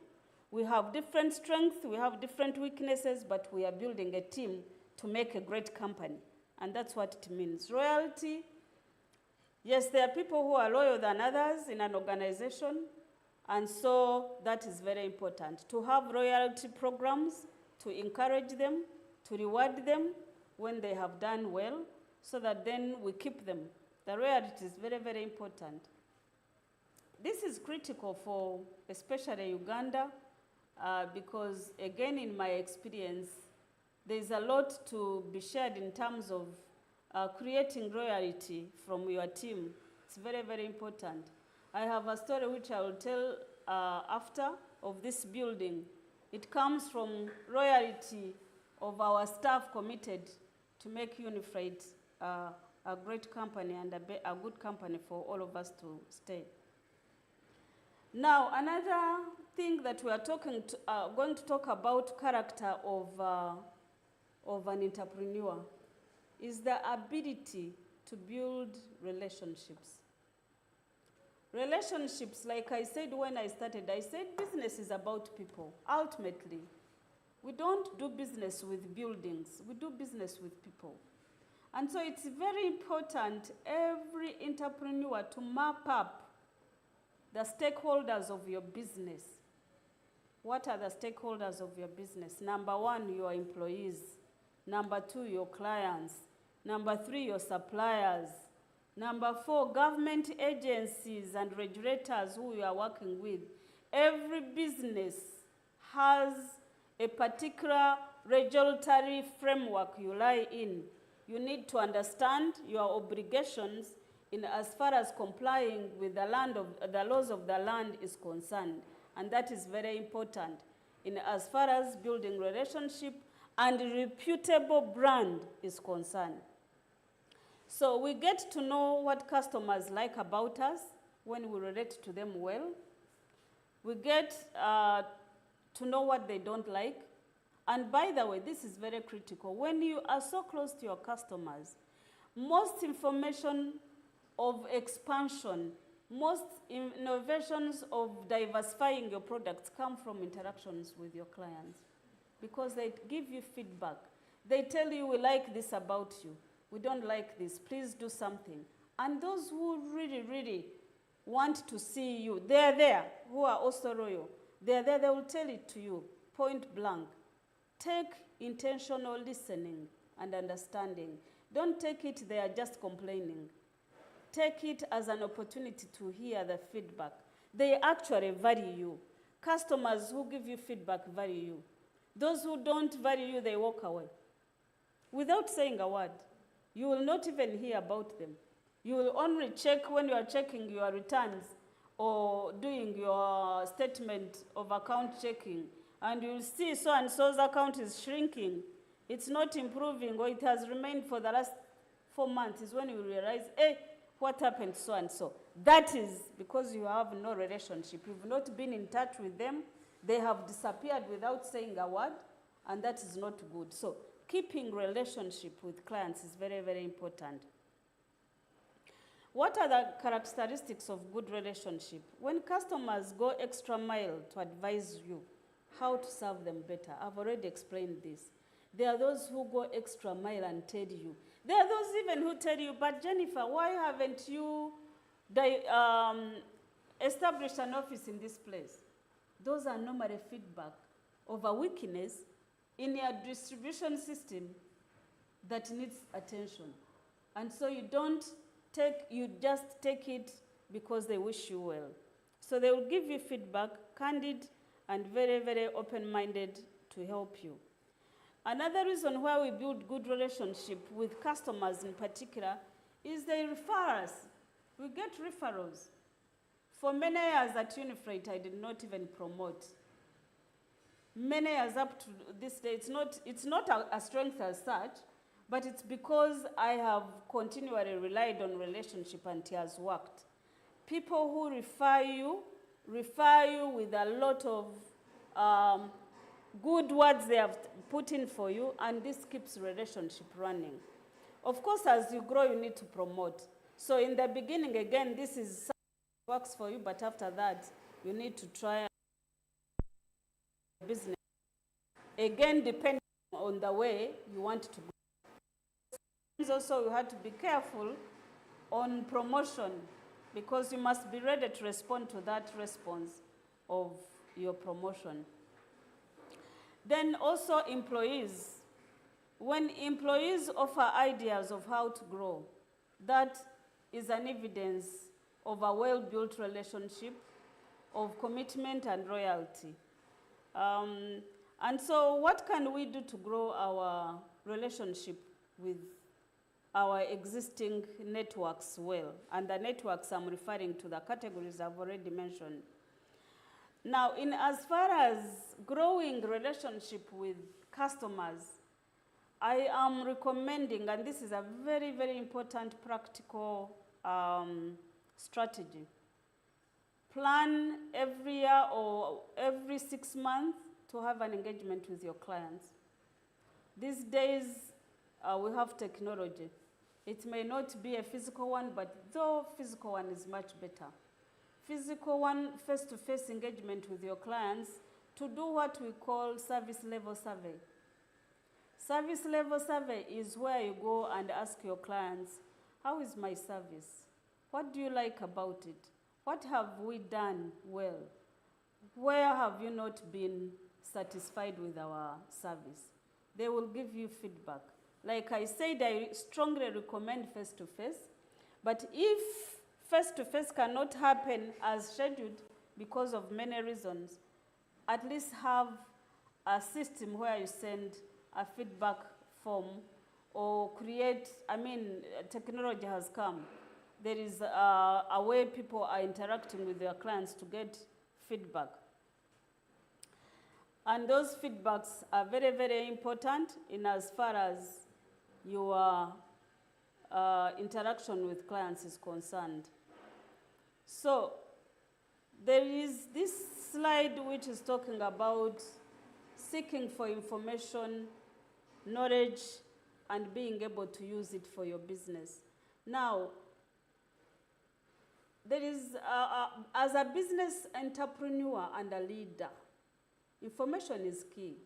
We have different strengths, we have different weaknesses, but we are building a team to make a great company. And that's what it means. Loyalty. Yes, there are people who are loyal than others in an organization. And so that is very important. To have loyalty programs, to encourage them, to reward them when they have done well, so that then we keep them. The loyalty is very, very important. This is critical for especially Uganda, because again, in my experience, there's a lot to be shared in terms of creating loyalty from your team. It's very, very important. I have a story which I will tell after of this building. It comes from loyalty of our staff committed to make Unifreight a great company and a good company for all of us to stay. Now, another thing that we are going to talk about character of an entrepreneur is the ability to build relationships. Relationships, like I said when I started, I said business is about people. Ultimately, we don't do business with buildings, we do business with people. And so it's very important, every entrepreneur, to map up the stakeholders of your business. What are the stakeholders of your business? Number one, your employees. Number two, your clients. Number three, your suppliers. Number four, government agencies and regulators who you are working with. Every business has a particular regulatory framework you lie in. You need to understand your obligations in as far as complying with the laws of the land is concerned. And that is very important in as far as building relationship and reputable brand is concerned. So we get to know what customers like about us when we relate to them well. We get to know what they don't like. And by the way, this is very critical. When you are so close to your customers, most information of expansion, most innovations of diversifying your products come from interactions with your clients because they give you feedback. They tell you, we like this about you. We don't like this. Please do something. And those who really, really want to see you, they're there, who are also loyal. They're there, they will tell it to you, point blank. Take intentional listening and understanding. Don't take it they are just complaining. Take it as an opportunity to hear the feedback. They actually value you. Customers who give you feedback value you. Those who don't value you, they walk away without saying a word. You will not even hear about them. You will only check when you are checking your returns or doing your statement of account checking, and you'll see so-and-so's account is shrinking. It's not improving, or it has remained for the last 4 months, is when you realize, hey, what happened to so-and-so? That is because you have no relationship. You've not been in touch with them. They have disappeared without saying a word, and that is not good. So keeping relationship with clients is very, very important. What are the characteristics of good relationship? When customers go extra mile to advise you how to serve them better, I've already explained this. There are those who go extra mile and tell you. There are those even who tell you, but Jennifer, why haven't you established an office in this place? Those are normally feedback of a weakness in your distribution system that needs attention. And so you just take it because they wish you well. So they will give you feedback, candid and very, very open-minded to help you. Another reason why we build good relationship with customers in particular is they refer us. We get referrals. For many years at Unifreight, I did not even promote. Many years up to this day, it's not a strength as such, but it's because I have continually relied on relationship and it has worked. People who refer you with a lot of good words they have put in for you, and this keeps relationship running. Of course, as you grow, you need to promote. So in the beginning, again, this is something that works for you, but after that, you need to try business. Again, depending on the way you want to go. Also, you have to be careful on promotion because you must be ready to respond to that response of your promotion. Then also employees. When employees offer ideas of how to grow, that is an evidence of a well-built relationship, of commitment and loyalty. And so what can we do to grow our relationship with our existing networks well? And the networks I'm referring to, the categories I've already mentioned. Now, in as far as growing relationship with customers, I am recommending, and this is a very, very important practical strategy. Plan every year or every 6 months to have an engagement with your clients. These days, we have technology. It may not be a physical one, but though physical one is much better. Physical one, face-to-face engagement with your clients to do what we call service level survey. Service level survey is where you go and ask your clients, how is my service? What do you like about it? What have we done well? Where have you not been satisfied with our service? They will give you feedback. Like I said, I strongly recommend face-to-face, but if face-to-face cannot happen as scheduled because of many reasons, at least have a system where you send a feedback form or create, technology has come. There is a way people are interacting with their clients to get feedback. And those feedbacks are very, very important in as far as your interaction with clients is concerned. So there is this slide which is talking about seeking for information, knowledge, and being able to use it for your business. Now, there is, as a business entrepreneur and a leader, information is key.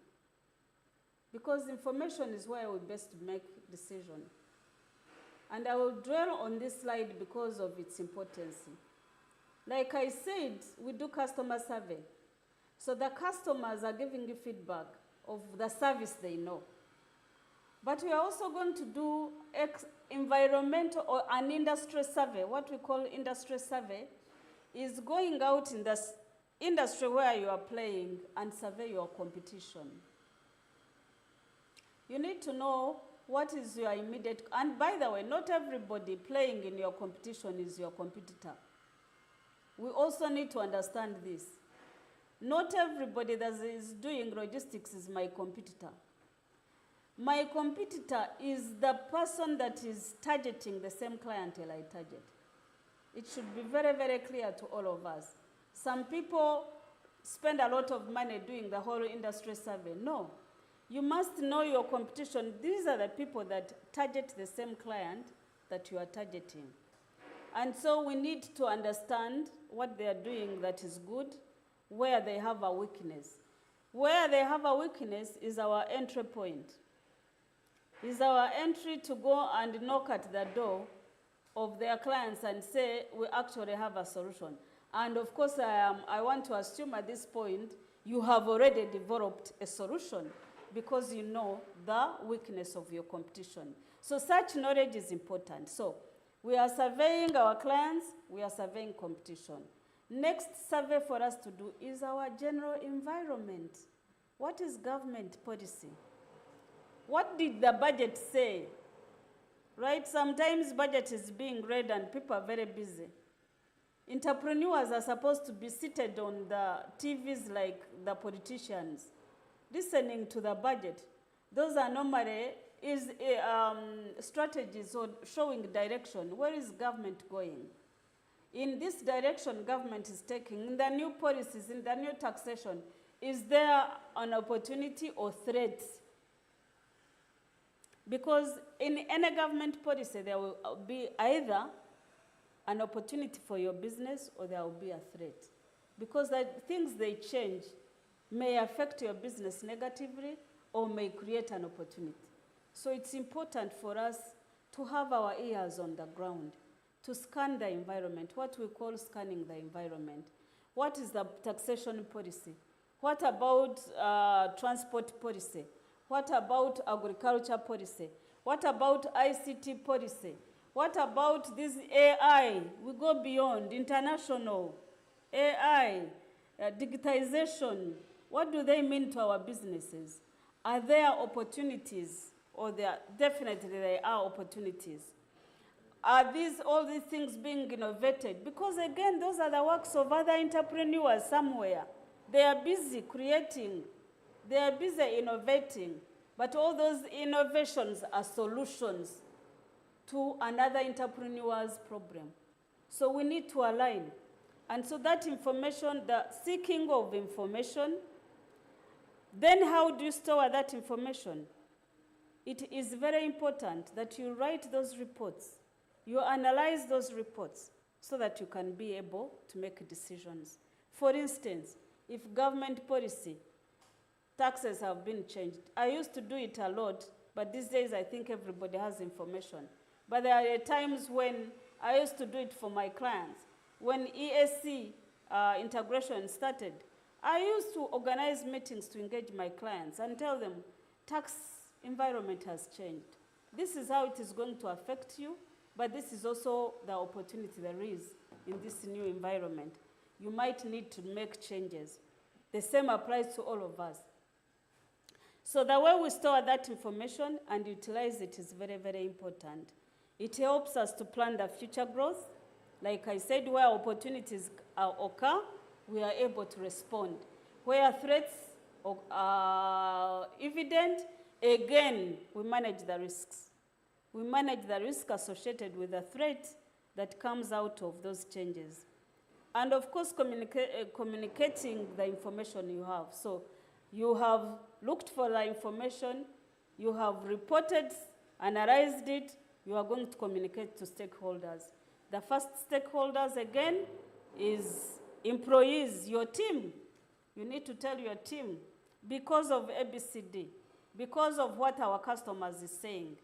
Because information is where we best make decisions. And I will dwell on this slide because of its importance. Like I said, we do customer survey. So the customers are giving you feedback of the service they know. But we are also going to do environmental or an industry survey. What we call industry survey is going out in the industry where you are playing and survey your competition. You need to know what is your immediate, and by the way, not everybody playing in your competition is your competitor. We also need to understand this. Not everybody that is doing logistics is my competitor. My competitor is the person that is targeting the same clientele I target. It should be very, very clear to all of us. Some people spend a lot of money doing the whole industry survey. No. You must know your competition. These are the people that target the same client that you are targeting. And so we need to understand what they are doing that is good, where they have a weakness. Where they have a weakness is our entry point. Is our entry to go and knock at the door of their clients and say, we actually have a solution. And of course, I want to assume at this point, you have already developed a solution because you know the weakness of your competition. So such knowledge is important. So we are surveying our clients, we are surveying competition. Next survey for us to do is our general environment. What is government policy? What did the budget say? Right? Sometimes budget is being read and people are very busy. Entrepreneurs are supposed to be seated on the TVs like the politicians, listening to the budget. Those are normally strategies or showing direction. Where is government going? In this direction government is taking, in the new policies, in the new taxation, is there an opportunity or threat? Because in any government policy, there will be either an opportunity for your business or there will be a threat. Because the things they change may affect your business negatively or may create an opportunity. So it's important for us to have our ears on the ground, to scan the environment, what we call scanning the environment. What is the taxation policy? What about transport policy? What about agriculture policy? What about ICT policy? What about this AI? We go beyond international AI, digitization. What do they mean to our businesses? Are there opportunities? Or definitely there are opportunities. Are all these things being innovated? Because again, those are the works of other entrepreneurs somewhere. They are busy creating. They are busy innovating. But all those innovations are solutions to another entrepreneur's problem. So we need to align. And so that information, the seeking of information, then how do you store that information? It is very important that you write those reports. You analyze those reports so that you can be able to make decisions. For instance, if government policy, taxes have been changed. I used to do it a lot, but these days I think everybody has information. But there are times when I used to do it for my clients. When ESC integration started, I used to organize meetings to engage my clients and tell them, tax environment has changed. This is how it is going to affect you, but this is also the opportunity there is in this new environment. You might need to make changes. The same applies to all of us. So the way we store that information and utilize it is very, very important. It helps us to plan the future growth. Like I said, where opportunities occur, we are able to respond. Where threats are evident, again, we manage the risks. We manage the risk associated with the threat that comes out of those changes. And of course, communicating the information you have. So you have looked for the information, you have reported, analyzed it, you are going to communicate to stakeholders. The first stakeholders, again, is employees, your team. You need to tell your team, because of ABCD, because of what our customers is saying,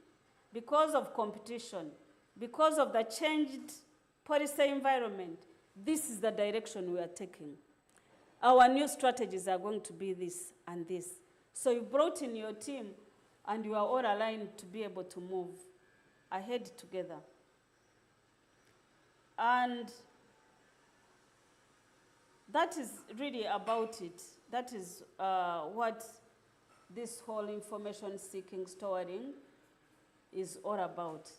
because of competition, because of the changed policy environment, this is the direction we are taking. Our new strategies are going to be this and this. So you brought in your team and you are all aligned to be able to move ahead together. And that is really about it. That is what this whole information seeking, storing is all about.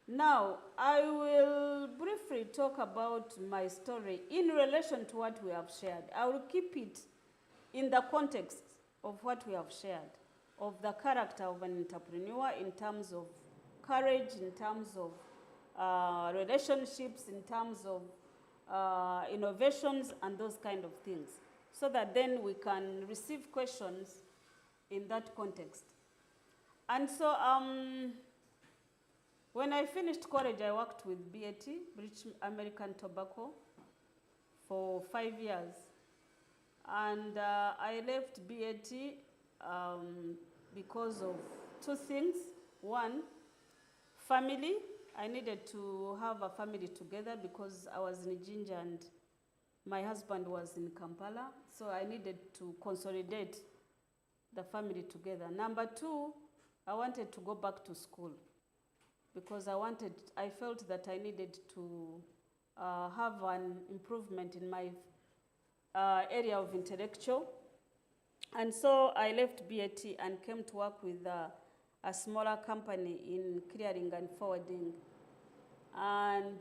Now, I will briefly talk about my story in relation to what we have shared. I will keep it in the context of what we have shared, of the character of an entrepreneur in terms of courage, in terms of relationships, in terms of innovations and those kind of things, so that then we can receive questions in that context. And so when I finished college, I worked with BAT, British American Tobacco, for 5 years. And I left BAT because of two things. One, family. I needed to have a family together because I was in Jinja and my husband was in Kampala. So I needed to consolidate the family together. Number two, I wanted to go back to school because I felt that I needed to have an improvement in my area of intellectual. And so I left BAT and came to work with a smaller company in clearing and forwarding. And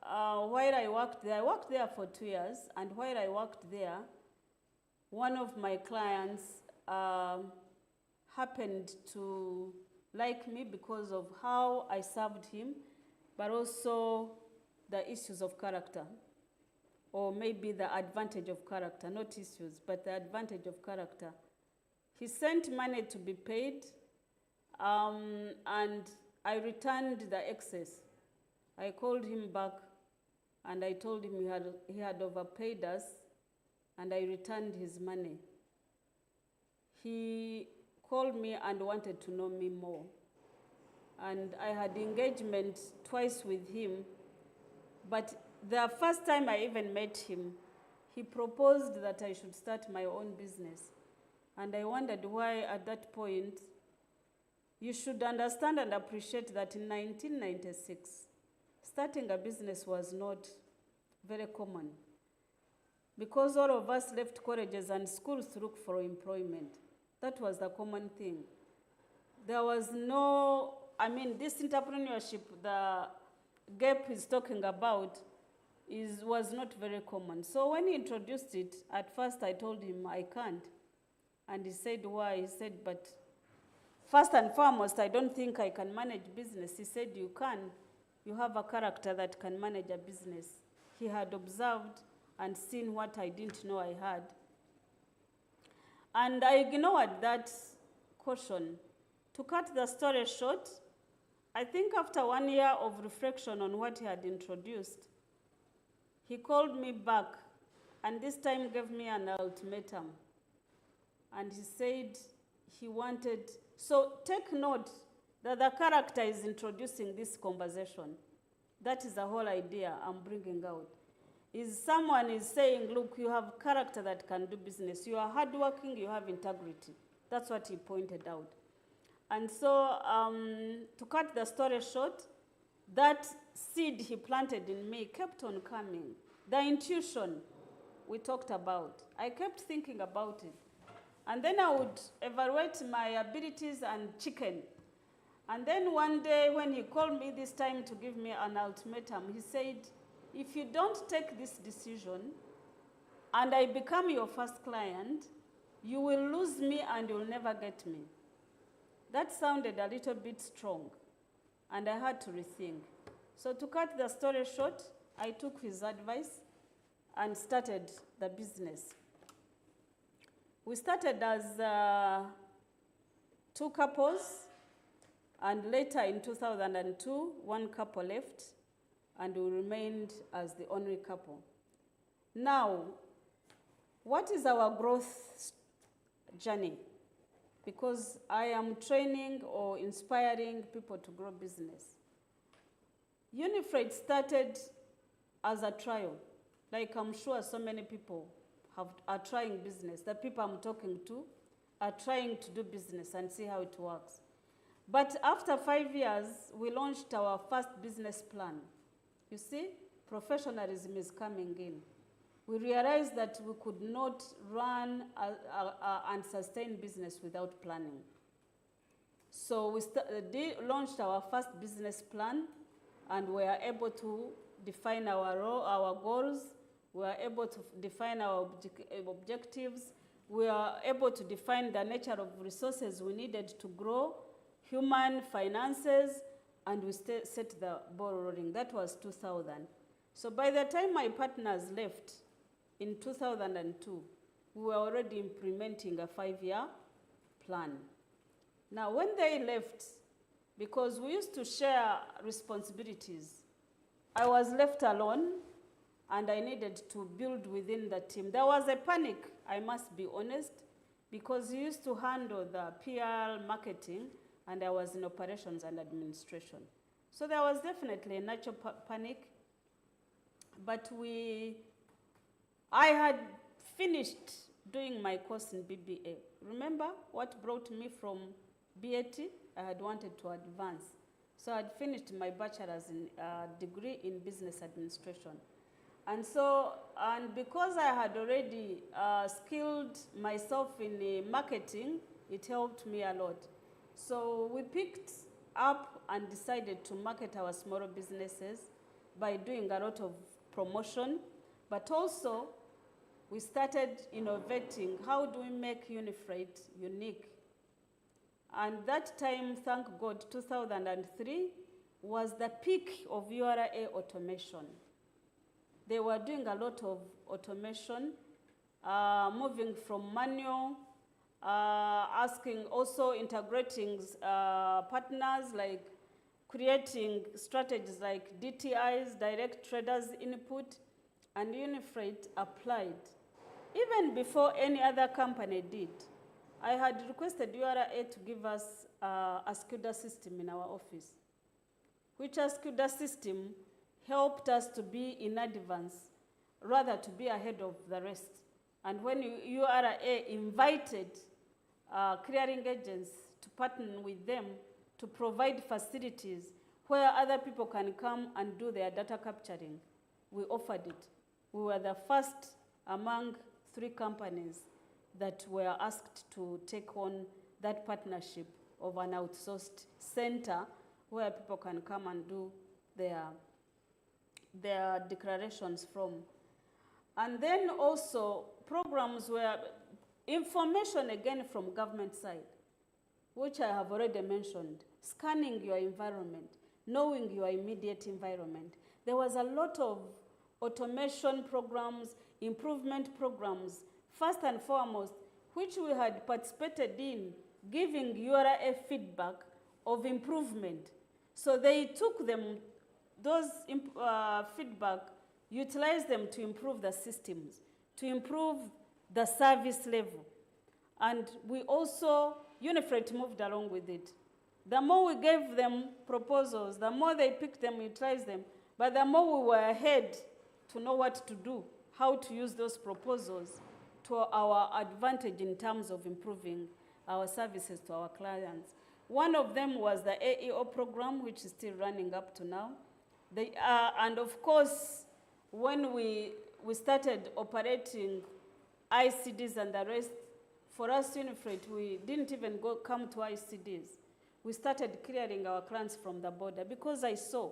while I worked there for 2 years, and while I worked there, one of my clients happened to like me because of how I served him, but also the issues of character, or maybe the advantage of character, not issues, but the advantage of character. He sent money to be paid, and I returned the excess. I called him back and I told him he had overpaid us, and I returned his money. He called me and wanted to know me more. And I had engagement twice with him, but the first time I even met him, he proposed that I should start my own business. And I wondered why at that point. You should understand and appreciate that in 1996, starting a business was not very common, because all of us left colleges and schools to look for employment. That was the common thing. There was no, this entrepreneurship, the gap he's talking about, was not very common. So when he introduced it, at first I told him I can't. And he said, why? He said, but first and foremost, I don't think I can manage business. He said, you can. You have a character that can manage a business. He had observed and seen what I didn't know I had. And I ignored that caution. To cut the story short, I think after 1 year of reflection on what he had introduced, he called me back and this time gave me an ultimatum. And he said he wanted, so take note that the character is introducing this conversation. That is the whole idea I'm bringing out. Is someone is saying, look, you have character that can do business. You are hardworking, you have integrity. That's what he pointed out. And so to cut the story short, that seed he planted in me kept on coming. The intuition we talked about, I kept thinking about it. And then I would evaluate my abilities and chicken. And then one day when he called me this time to give me an ultimatum, he said, if you don't take this decision and I become your first client, you will lose me and you'll never get me. That sounded a little bit strong, and I had to rethink. So to cut the story short, I took his advice and started the business. We started as 2 couples, and later in 2002, 1 couple left, and we remained as the only couple. Now, what is our growth journey? Because I am training or inspiring people to grow business. Unifreight started as a trial. Like I'm sure so many people are trying business. The people I'm talking to are trying to do business and see how it works. But after 5 years, we launched our first business plan. You see, professionalism is coming in. We realized that we could not run and sustain business without planning. So we launched our first business plan, and we are able to define our role, our goals. We are able to define our objectives. We are able to define the nature of resources we needed to grow, human finances, and we set the ball rolling. That was 2000. So by the time my partners left in 2002, we were already implementing a 5-year plan. Now, when they left, because we used to share responsibilities, I was left alone, and I needed to build within the team. There was a panic, I must be honest, because he used to handle the PR marketing, and I was in operations and administration. So there was definitely a natural panic, but I had finished doing my course in BBA. Remember what brought me from BAT? I had wanted to advance. So I had finished my bachelor's degree in business administration. And so, and because I had already skilled myself in marketing, it helped me a lot. So we picked up and decided to market our smaller businesses by doing a lot of promotion, but also we started innovating. How do we make Unifreight unique? And that time, thank God, 2003 was the peak of URA automation. They were doing a lot of automation, moving from manual, also integrating partners, like creating strategies like DTIs, direct traders input, and Unifreight applied. Even before any other company did, I had requested URA to give us a SCADA system in our office, which a SCADA system helped us to be in advance, rather to be ahead of the rest. And when URA invited clearing agents to partner with them to provide facilities where other people can come and do their data capturing, we offered it. We were the first among 3 companies that were asked to take on that partnership of an outsourced center where people can come and do their declarations from. And then also programs where information again from government side, which I have already mentioned, scanning your environment, knowing your immediate environment. There was a lot of automation programs, improvement programs, first and foremost, which we had participated in, giving URA feedback of improvement. So they took them, those feedback, utilized them to improve the systems, to improve the service level. And we also, Unifreight moved along with it. The more we gave them proposals, the more they picked them, utilized them, but the more we were ahead to know what to do, how to use those proposals to our advantage in terms of improving our services to our clients. One of them was the AEO program, which is still running up to now. And of course, when we started operating ICDs and the rest for us, Unifreight, we didn't even come to ICDs. We started clearing our clients from the border because I saw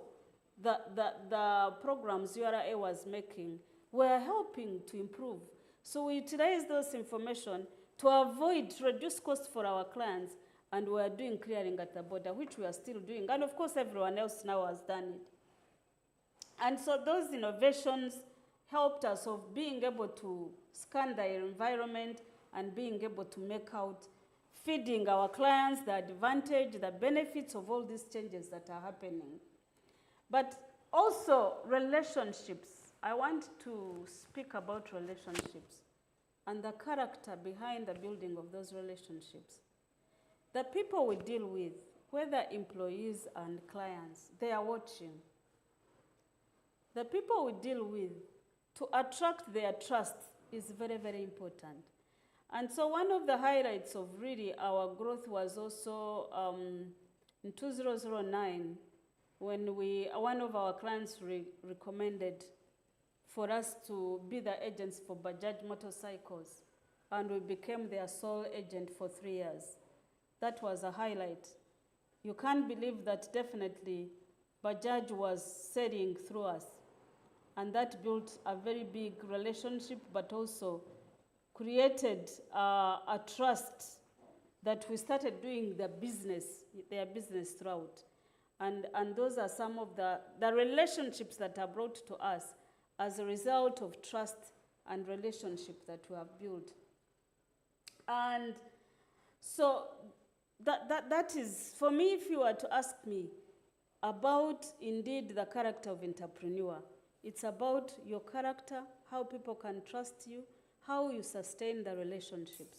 the programs URA was making were helping to improve. So we utilized those information to reduce costs for our clients, and we are doing clearing at the border, which we are still doing. And of course, everyone else now has done it. And so those innovations helped us of being able to scan the environment and being able to make out, feeding our clients the advantage, the benefits of all these changes that are happening. But also relationships. I want to speak about relationships and the character behind the building of those relationships. The people we deal with, whether employees and clients, they are watching. The people we deal with, to attract their trust is very, very important. And so one of the highlights of really our growth was also in 2009, when one of our clients recommended for us to be the agents for Bajaj motorcycles, and we became their sole agent for 3 years. That was a highlight. You can't believe that definitely Bajaj was selling through us, and that built a very big relationship, but also created a trust that we started doing their business throughout. And those are some of the relationships that are brought to us as a result of trust and relationship that we have built. And so that is, for me, if you were to ask me about indeed the character of entrepreneur, it's about your character, how people can trust you, how you sustain the relationships.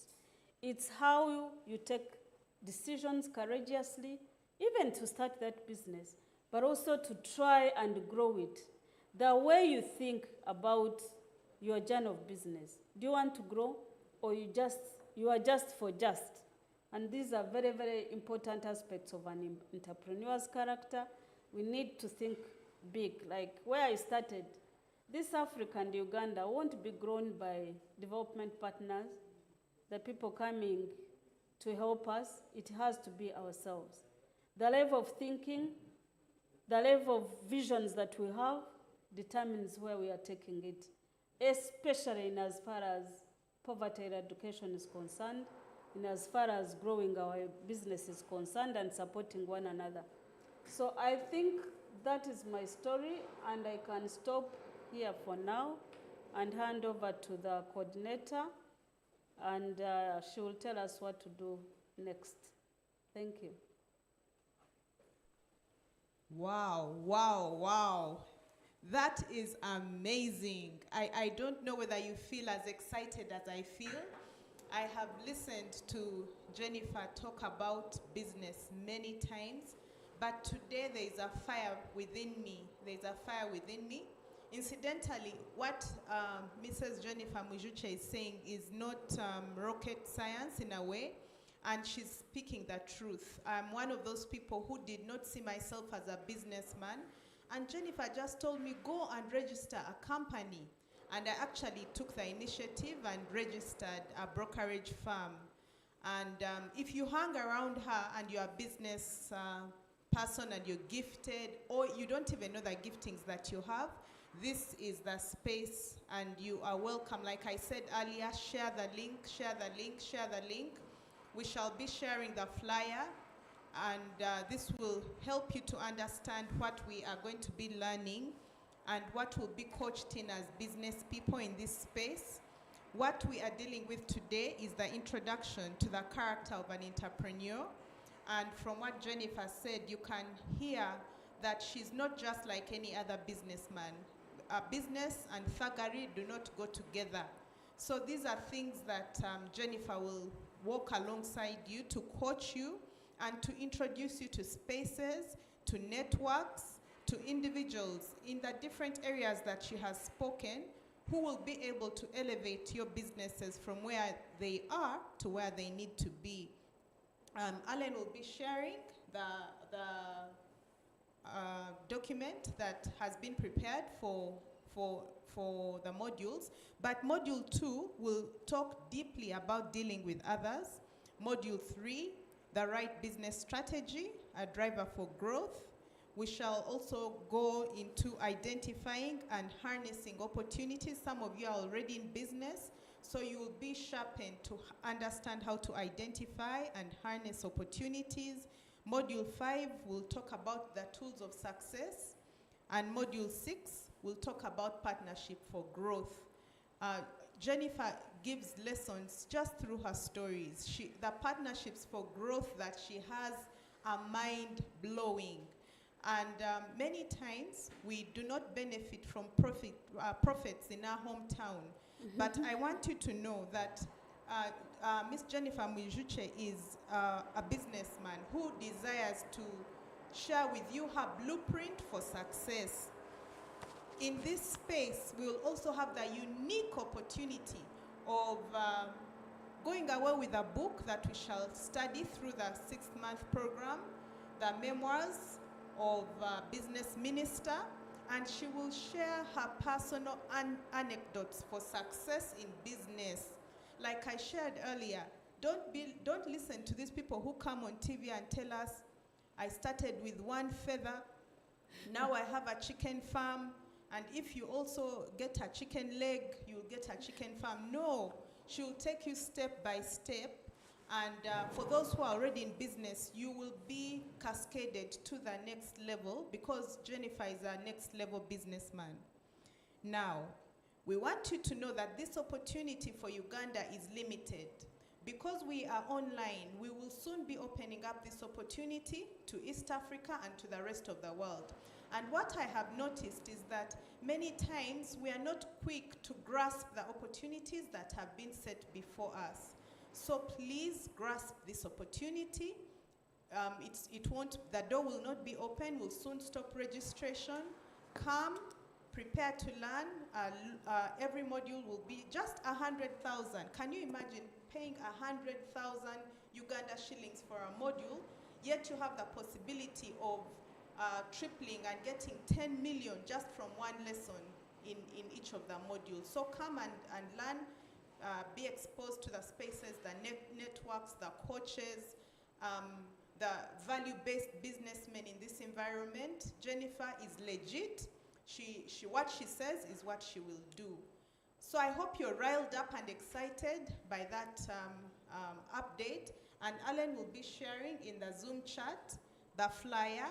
It's how you take decisions courageously, even to start that business, but also to try and grow it. The way you think about your journey of business. Do you want to grow, or you are just for just? And these are very, very important aspects of an entrepreneur's character. We need to think big. Like where I started, this Africa and Uganda won't be grown by development partners, the people coming to help us. It has to be ourselves. The level of thinking, the level of visions that we have determines where we are taking it, especially in as far as poverty eradication is concerned, in as far as growing our business is concerned and supporting one another. So I think that is my story, and I can stop here for now and hand over to the coordinator, and she will tell us what to do next. Thank you. Wow, wow, wow. That is amazing. I don't know whether you feel as excited as I feel. I have listened to Jennifer talk about business many times, but today there is a fire within me. There's a fire within me. Incidentally, what Mrs. Jennifer Mwijukye is saying is not rocket science in a way, and she's speaking the truth. I'm one of those people who did not see myself as a businessman, and Jennifer just told me, go and register a company. And I actually took the initiative and registered a brokerage firm. And if you hang around her and you're a business person and you're gifted, or you don't even know the giftings that you have, this is the space and you are welcome. Like I said earlier, share the link, share the link, share the link. We shall be sharing the flyer, and this will help you to understand what we are going to be learning and what will be coached in as business people in this space. What we are dealing with today is the introduction to the character of an entrepreneur. And from what Jennifer said, you can hear that she's not just like any other businessman. Business and thuggery do not go together. So these are things that Jennifer will walk alongside you to coach you and to introduce you to spaces, to networks, to individuals in the different areas that she has spoken, who will be able to elevate your businesses from where they are to where they need to be. Alan will be sharing the document that has been prepared for for the modules. But module 2 will talk deeply about dealing with others. Module 3, the right business strategy, a driver for growth. We shall also go into identifying and harnessing opportunities. Some of you are already in business, so you will be sharpened to understand how to identify and harness opportunities. Module 5 will talk about the tools of success. And module 6 will talk about partnership for growth. Jennifer gives lessons just through her stories. The partnerships for growth that she has are mind-blowing. And many times we do not benefit from profits in our hometown. But I want you to know that Miss Jennifer Mwijukye is a businessman who desires to share with you her blueprint for success. In this space, we will also have the unique opportunity of going away with a book that we shall study through the 6-month program, the memoirs of business minister, and she will share her personal anecdotes for success in business. Like I shared earlier, don't listen to these people who come on TV and tell us, I started with 1 feather, now I have a chicken farm, and if you also get a chicken leg, you'll get a chicken farm. No, she'll take you step by step. And for those who are already in business, you will be cascaded to the next level because Jennifer is a next level businessman. Now, we want you to know that this opportunity for Uganda is limited. Because we are online, we will soon be opening up this opportunity to East Africa and to the rest of the world. And what I have noticed is that many times we are not quick to grasp the opportunities that have been set before us. So please grasp this opportunity. The door will not be open. We'll soon stop registration. Come, prepare to learn. Every module will be just 100,000. Can you imagine paying 100,000 Uganda shillings for a module, yet you have the possibility of tripling and getting 10 million just from one lesson in each of the modules. So come and learn. Be exposed to the spaces, the networks, the coaches, the value-based businessmen in this environment. Jennifer is legit. What she says is what she will do. So I hope you're riled up and excited by that update. And Alan will be sharing in the Zoom chat the flyer.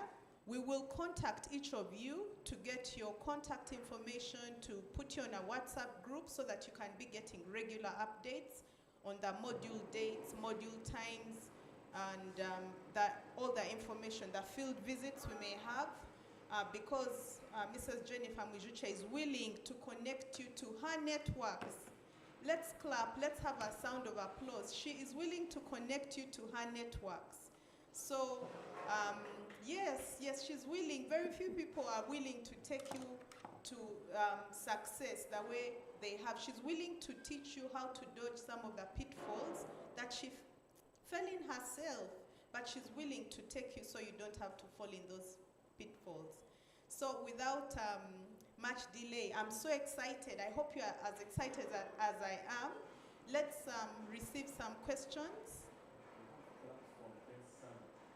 We will contact each of you to get your contact information, to put you on a WhatsApp group so that you can be getting regular updates on the module dates, module times, and all the information, the field visits we may have, because Mrs. Jennifer Mwijukye is willing to connect you to her networks. Let's clap, let's have a sound of applause. She is willing to connect you to her networks. So, yes, she's willing. Very few people are willing to take you to success the way they have. She's willing to teach you how to dodge some of the pitfalls that she fell in herself, but she's willing to take you so you don't have to fall in those pitfalls. So without much delay, I'm so excited. I hope you are as excited as I am. Let's receive some questions.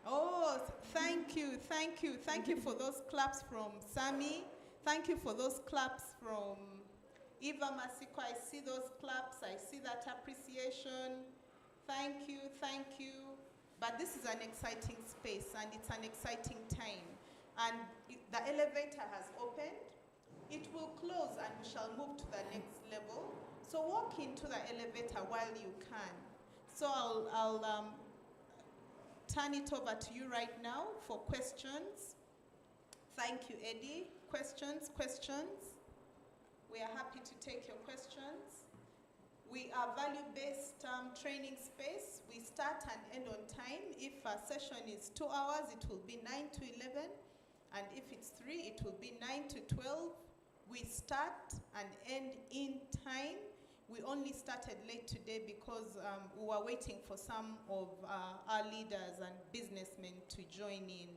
Oh, thank you for those claps from Sami. Thank you for those claps from Eva Masiko. I see those claps, I see that appreciation. Thank you. But this is an exciting space and it's an exciting time. And the elevator has opened. It will close and we shall move to the next level. So walk into the elevator while you can. So I'll turn it over to you right now for questions. Thank you, Eddie. Questions? We are happy to take your questions. We are value-based training space. We start and end on time. If a session is 2 hours, it will be 9 to 11. And if it's 3, it will be 9 to 12. We start and end in time. We only started late today because we were waiting for some of our leaders and businessmen to join in.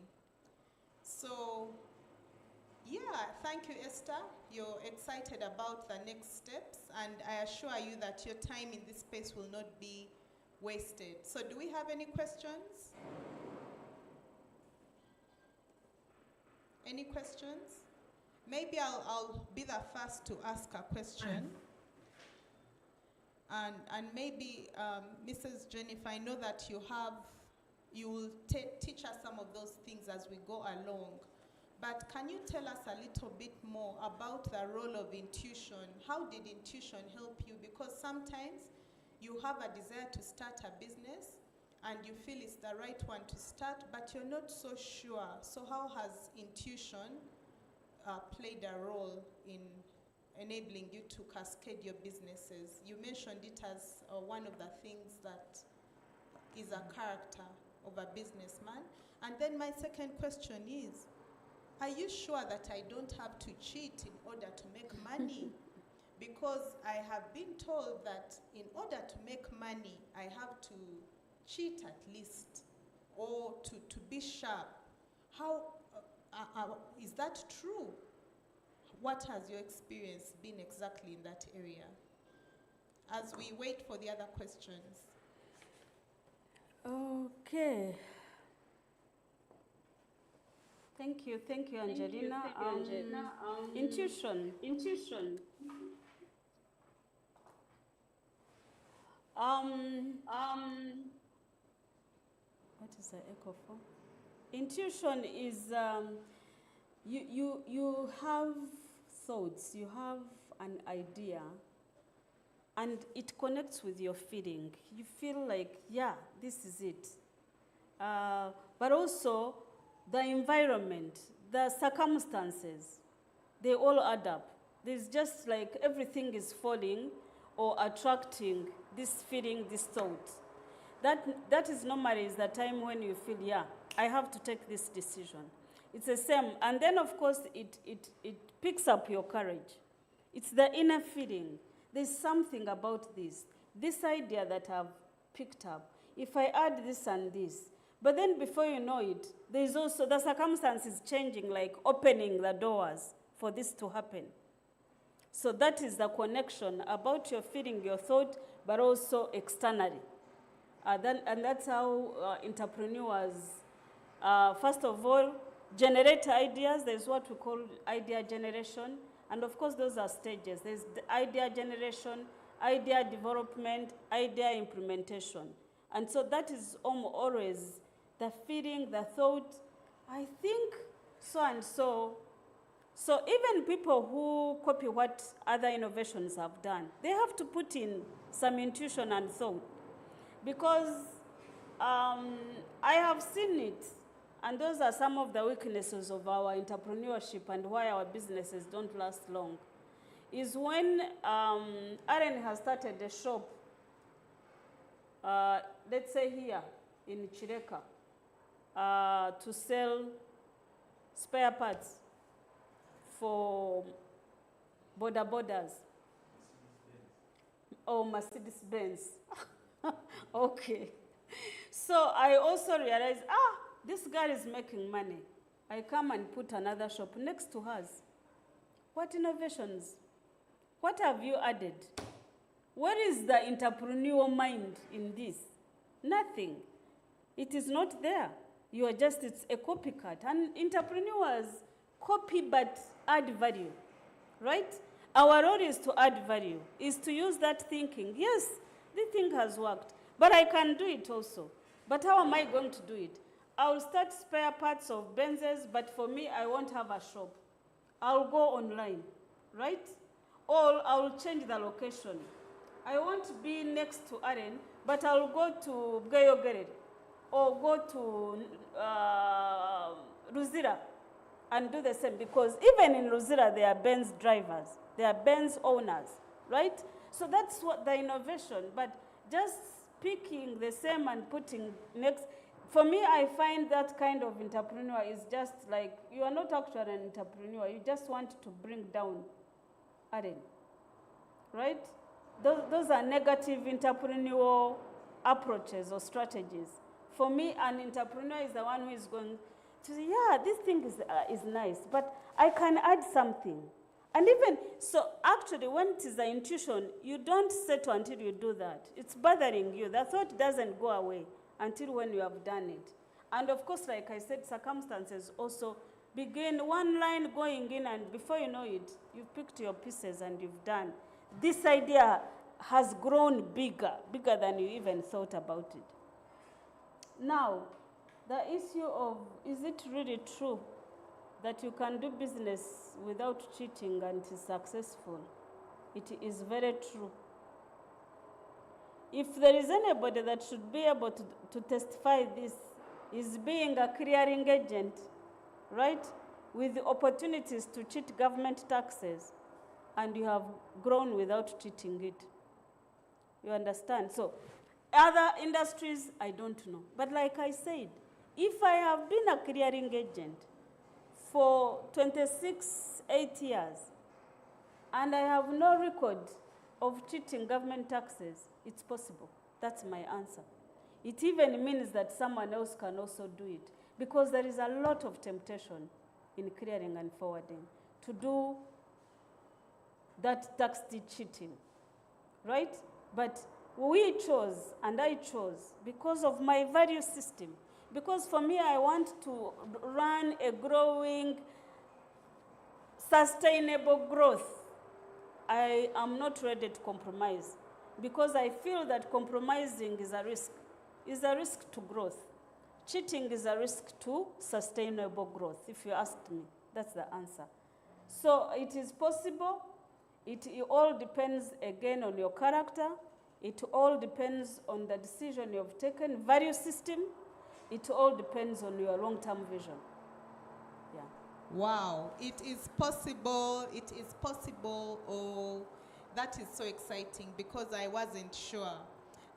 So Yeah, thank you, Esther. You're excited about the next steps, and I assure you that your time in this space will not be wasted. So do we have any questions? Any questions? Maybe I'll be the first to ask a question. And maybe, Mrs. Jennifer, I know that you will teach us some of those things as we go along. But can you tell us a little bit more about the role of intuition? How did intuition help you? Because sometimes you have a desire to start a business and you feel it's the right one to start, but you're not so sure. So how has intuition played a role in enabling you to cascade your businesses? You mentioned it as one of the things that is a character of a businessman. And then my second question is, are you sure that I don't have to cheat in order to make money? Because I have been told that in order to make money, I have to cheat at least, or to be sharp. How is that true? What has your experience been exactly in that area? As we wait for the other questions. Okay. Thank you, Angelina. Intuition. What is the echo for? Intuition is you have thoughts, you have an idea, and it connects with your feeling. You feel like, yeah, this is it. But also, the environment, the circumstances, they all add up. There's just like everything is falling or attracting this feeling, this thought. That is normally is the time when you feel, yeah, I have to take this decision. It's the same. And then, of course, it picks up your courage. It's the inner feeling. There's something about this idea that I've picked up. If I add this and this, but then before you know it, there's also the circumstances changing, like opening the doors for this to happen. So that is the connection about your feeling, your thought, but also externally. And that's how entrepreneurs, first of all, generate ideas. There's what we call idea generation. And of course, those are stages. There's the idea generation, idea development, idea implementation. And so that is always the feeling, the thought, I think so and so. So even people who copy what other innovations have done, they have to put in some intuition and thought. Because I have seen it, and those are some of the weaknesses of our entrepreneurship and why our businesses don't last long, is when Aaron has started a shop, let's say here in Chireka, to sell spare parts for borders. Oh, Mercedes-Benz. Okay. So I also realized, this girl is making money. I come and put another shop next to hers. What innovations? What have you added? Where is the entrepreneurial mind in this? Nothing. It is not there. You are just, it's a copycat. And entrepreneurs copy but add value, right? Our role is to add value, is to use that thinking. Yes, this thing has worked, but I can do it also. But how am I going to do it? I'll start spare parts of Benzes, but for me, I won't have a shop. I'll go online, right? Or I'll change the location. I won't be next to Aren, but I'll go to Bgayogere or go to Ruzira and do the same, because even in Ruzira, there are Benz drivers, there are Benz owners, right? So that's what the innovation, but just picking the same and putting next. For me, I find that kind of entrepreneur is just like, you are not actually an entrepreneur, you just want to bring down Aren, right? Those are negative entrepreneurial approaches or strategies. For me, an entrepreneur is the one who is going, to say, yeah, this thing is nice, but I can add something. And even, so actually when it is the intuition, you don't settle until you do that. It's bothering you. The thought doesn't go away until when you have done it. And of course, like I said, circumstances also begin one line going in, and before you know it, you've picked your pieces and you've done. This idea has grown bigger than you even thought about it. Now, the issue of, is it really true that you can do business without cheating and it is successful? It is very true. If there is anybody that should be able to testify this, is being a clearing agent, right? With the opportunities to cheat government taxes, and you have grown without cheating it. You understand? So, other industries, I don't know. But like I said, if I have been a clearing agent for 8 years, and I have no record of cheating government taxes, it's possible. That's my answer. It even means that someone else can also do it, because there is a lot of temptation in clearing and forwarding to do that tax cheating, right? But we chose, and I chose, because of my value system. Because for me, I want to run a growing, sustainable growth. I am not ready to compromise, because I feel that compromising is a risk. Is a risk to growth. Cheating is a risk to sustainable growth, if you asked me. That's the answer. So it is possible. It all depends, again, on your character. It all depends on the decision you have taken, value system. It all depends on your long-term vision. Yeah. Wow, it is possible, it is possible. Oh, that is so exciting, because I wasn't sure.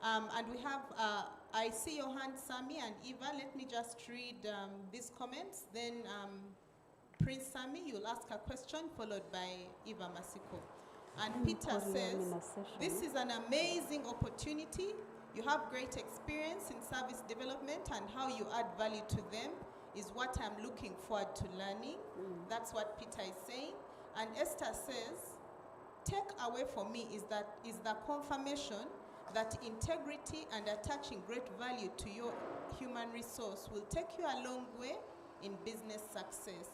And we have, I see your hand, Sami and Eva. Let me just read these comments. Then Prince Sami, you'll ask a question, followed by Eva Masiko. And Peter says, this is an amazing opportunity. You have great experience in service development, and how you add value to them is what I'm looking forward to learning. That's what Peter is saying. And Esther says, take away for me is the confirmation that integrity and attaching great value to your human resource will take you a long way in business success.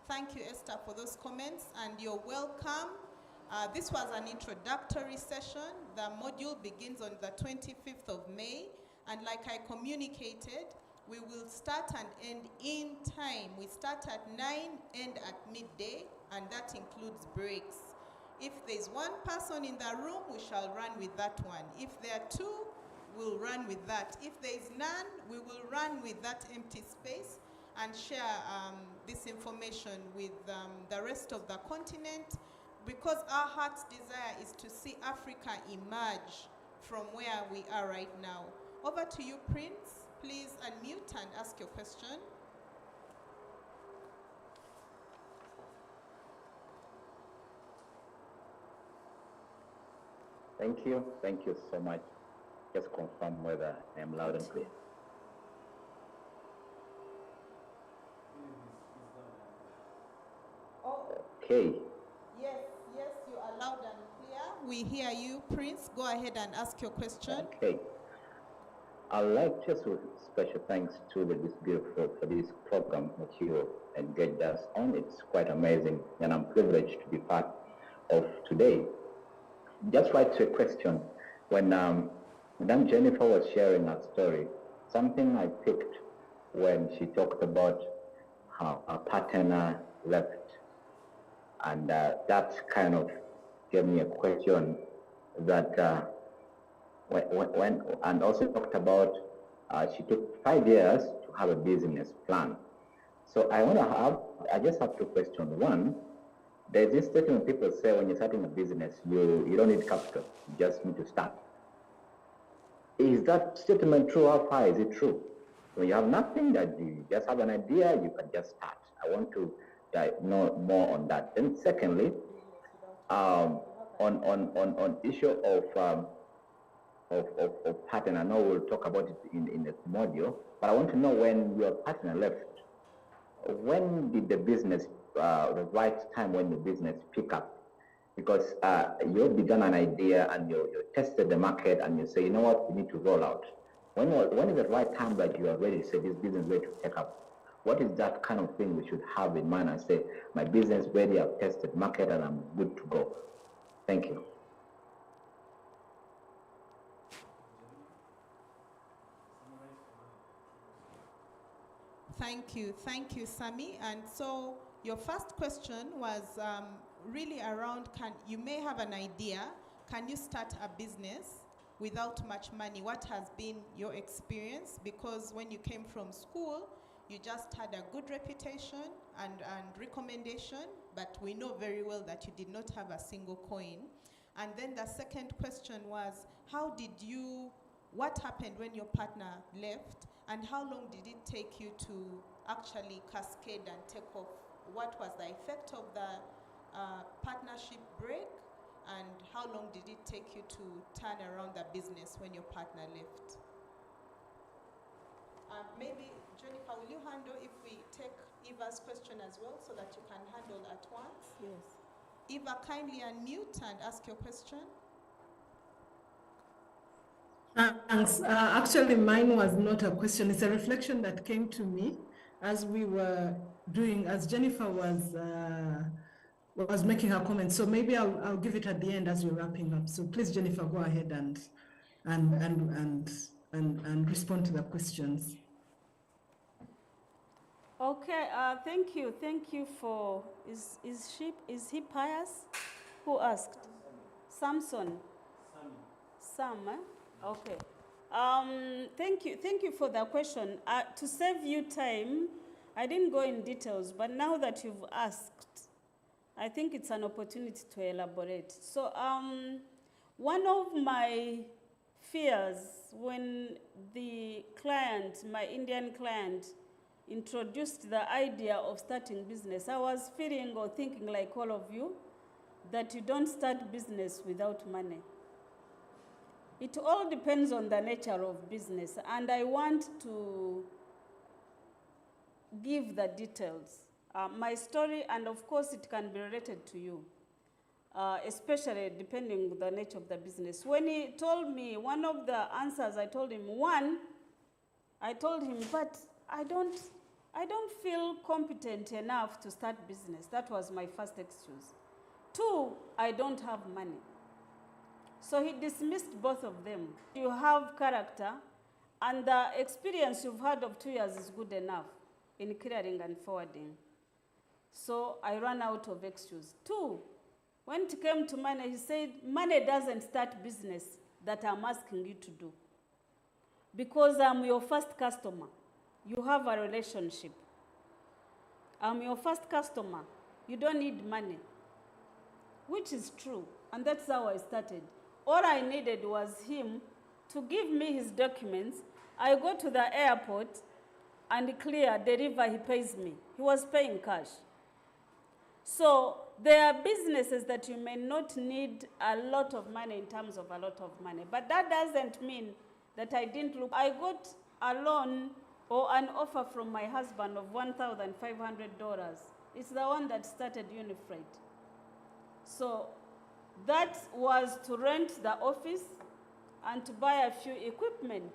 Thank you, Esther, for those comments, and you're welcome. This was an introductory session. The module begins on the 25th of May, and like I communicated, we will start and end in time. We start at 9, end at midday, and that includes breaks. If there's one person in the room, we shall run with that one. If there are two, we'll run with that. If there is none, we will run with that empty space and share this information with the rest of the continent, because our heart's desire is to see Africa emerge from where we are right now. Over to you, Prince. Please unmute and ask your question. Thank you so much. Just confirm whether I am loud and clear. Okay. Yes, you are loud and clear. We hear you, Prince. Go ahead and ask your question. Okay. I'd like just to special thanks to this beautiful for this program that you engaged us on. It's quite amazing, and I'm privileged to be part of today. Just right to a question. When Madam Jennifer was sharing her story, something I picked when she talked about how a partner left, and that kind of gave me a question that when and also talked about she took 5 years to have a business plan. So I just have two questions. One, there's this statement people say when you're starting a business, you don't need capital, you just need to start. Is that statement true? How far is it true? When you have nothing, that you just have an idea, you can just start. I want to know more on that. And secondly, on issue of partner, I know we'll talk about it in the module, but I want to know when your partner left, when did the business, the right time when the business pick up? Because you began an idea and you tested the market and you say, you know what, we need to roll out. When is the right time that you are ready to say this business is ready to take up? What is that kind of thing we should have in mind and say, my business ready, I've tested market and I'm good to go? Thank you. Thank you, Sami. And so your first question was really around, you may have an idea, can you start a business without much money? What has been your experience? Because when you came from school, you just had a good reputation and recommendation, but we know very well that you did not have a single coin. And then the second question was, what happened when your partner left, and how long did it take you to actually cascade and take off? What was the effect of the partnership break, and how long did it take you to turn around the business when your partner left? Maybe, Jennifer, will you handle if we take Eva's question as well, so that you can handle at once? Yes. Eva, kindly unmute and ask your question. Thanks. Actually, mine was not a question. It's a reflection that came to me as we were doing, as Jennifer was making her comments. So maybe I'll give it at the end as we're wrapping up. So please, Jennifer, go ahead and respond to the questions. Okay. Thank you. Thank you for. Is he pious? Who asked? Samson. Sam. Okay. Thank you for the question. To save you time, I didn't go in details, but now that you've asked, I think it's an opportunity to elaborate. So, one of my fears when the client, my Indian client, introduced the idea of starting business, I was feeling or thinking like all of you, that you don't start business without money. It all depends on the nature of business, and I want to give the details. My story, and of course it can be related to you, especially depending on the nature of the business. When he told me, one of the answers I told him, but I don't feel competent enough to start business. That was my first excuse. 2, I don't have money. So he dismissed both of them. You have character, and the experience you've had of 2 years is good enough in clearing and forwarding. So I ran out of excuse. 2, when it came to money, he said, money doesn't start business that I'm asking you to do. Because I'm your first customer. You have a relationship. I'm your first customer. You don't need money. Which is true, and that's how I started. All I needed was him to give me his documents. I go to the airport and clear, deliver, he pays me. He was paying cash. So there are businesses that you may not need a lot of money in terms of a lot of money. But that doesn't mean that I didn't look. I got a loan or an offer from my husband of $1,500. It's the one that started Unifreight. So that was to rent the office and to buy a few equipment.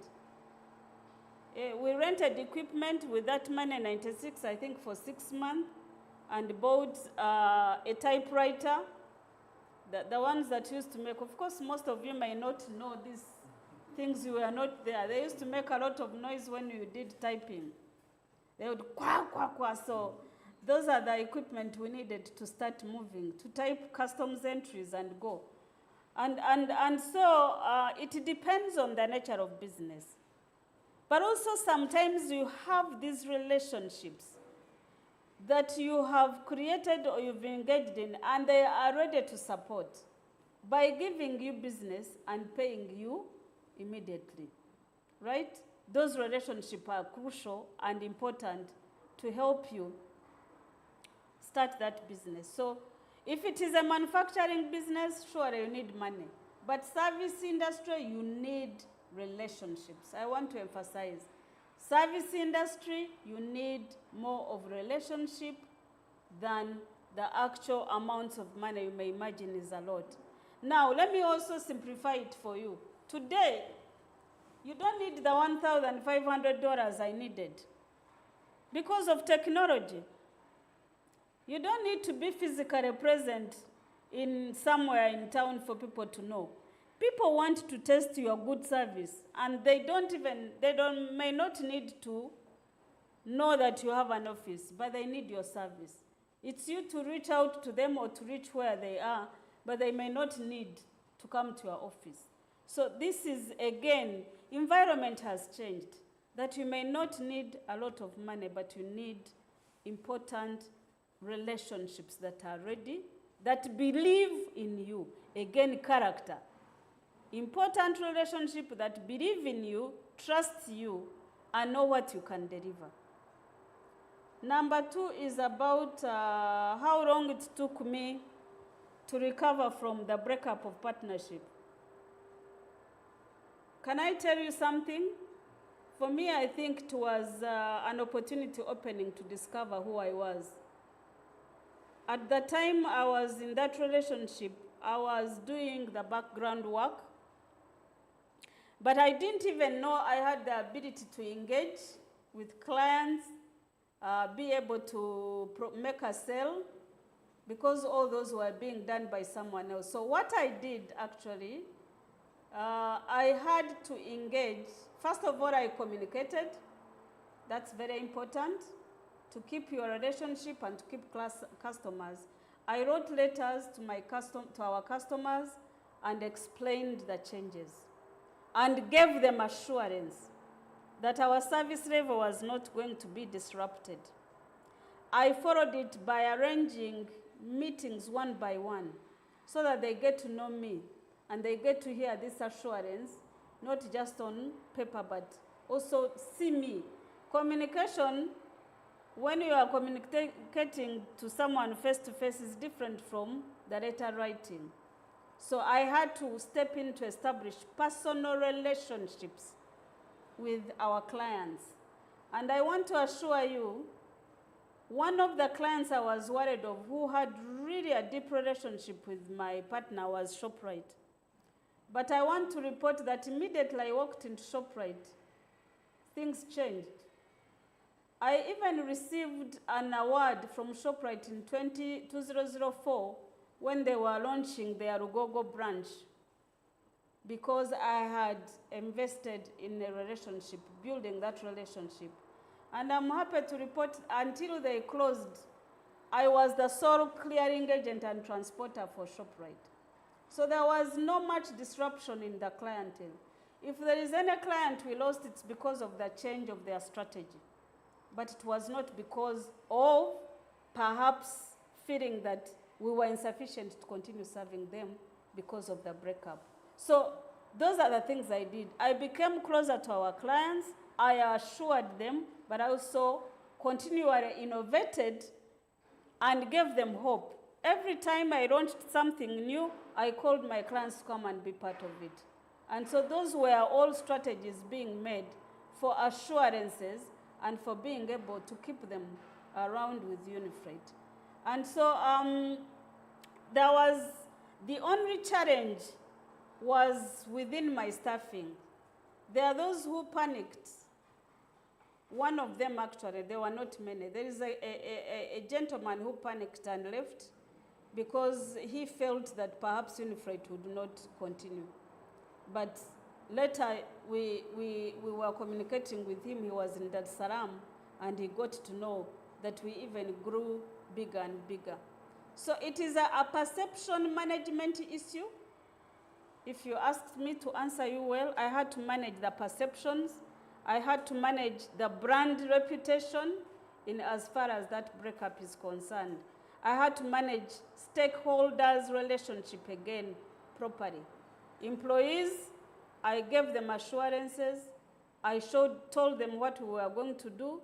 We rented equipment with that money, 96, I think, for 6 months, and bought a typewriter, the ones that used to make. Of course, most of you may not know these things, you were not there. They used to make a lot of noise when you did typing. They would quack, quack, quack. So those are the equipment we needed to start moving, to type customs entries and go. And so it depends on the nature of business. But also sometimes you have these relationships that you have created or you've engaged in, and they are ready to support by giving you business and paying you immediately, right? Those relationships are crucial and important to help you start that business. So if it is a manufacturing business, sure, you need money. But service industry, you need relationships. I want to emphasize, Service industry, you need more of relationship than the actual amounts of money you may imagine is a lot. Now, let me also simplify it for you. Today, you don't need the $1,500 I needed because of technology. You don't need to be physically present in somewhere in town for people to know. People want to test your good service, and they may not need to know that you have an office, but they need your service. It's you to reach out to them or to reach where they are, but they may not need to come to your office. So this is, again, environment has changed, that you may not need a lot of money, but you need important relationships that are ready, that believe in you. Again, character. Important relationship that believe in you, trust you, and know what you can deliver. Number 2 is about how long it took me to recover from the breakup of partnership. Can I tell you something? For me, I think it was an opportunity opening to discover who I was. At the time I was in that relationship, I was doing the background work, but I didn't even know I had the ability to engage with clients, be able to make a sale, because all those were being done by someone else. So what I did actually, I had to engage. First of all, I communicated. That's very important, to keep your relationship and to keep customers. I wrote letters to our customers and explained the changes and gave them assurance that our service level was not going to be disrupted. I followed it by arranging meetings one by one so that they get to know me and they get to hear this assurance, not just on paper, but also see me. Communication, when you are communicating to someone face to face, is different from the letter writing. So I had to step in to establish personal relationships with our clients. And I want to assure you, one of the clients I was worried of, who had really a deep relationship with my partner, was Shoprite. But I want to report that immediately I walked into Shoprite, things changed. I even received an award from Shoprite in 2004 when they were launching their Rugogo branch, because I had invested in a relationship, building that relationship. And I'm happy to report, until they closed, I was the sole clearing agent and transporter for Shoprite. So there was no much disruption in the clientele. If there is any client we lost, it's because of the change of their strategy. But it was not because of perhaps feeling that we were insufficient to continue serving them because of the breakup. So those are the things I did. I became closer to our clients. I assured them, but I also continually innovated and gave them hope. Every time I launched something new, I called my clients to come and be part of it. And so those were all strategies being made for assurances and for being able to keep them around with Unifreight. And so there was, the only challenge was within my staffing. There are those who panicked. One of them, actually, there were not many. There is a gentleman who panicked and left because he felt that perhaps Unifreight would not continue. But later, we were communicating with him. He was in Dar es Salaam, and he got to know that we even grew bigger and bigger. So it is a perception management issue. If you asked me to answer you well, I had to manage the perceptions. I had to manage the brand reputation in as far as that breakup is concerned. I had to manage stakeholders' relationship again properly. Employees, I gave them assurances. I told them what we were going to do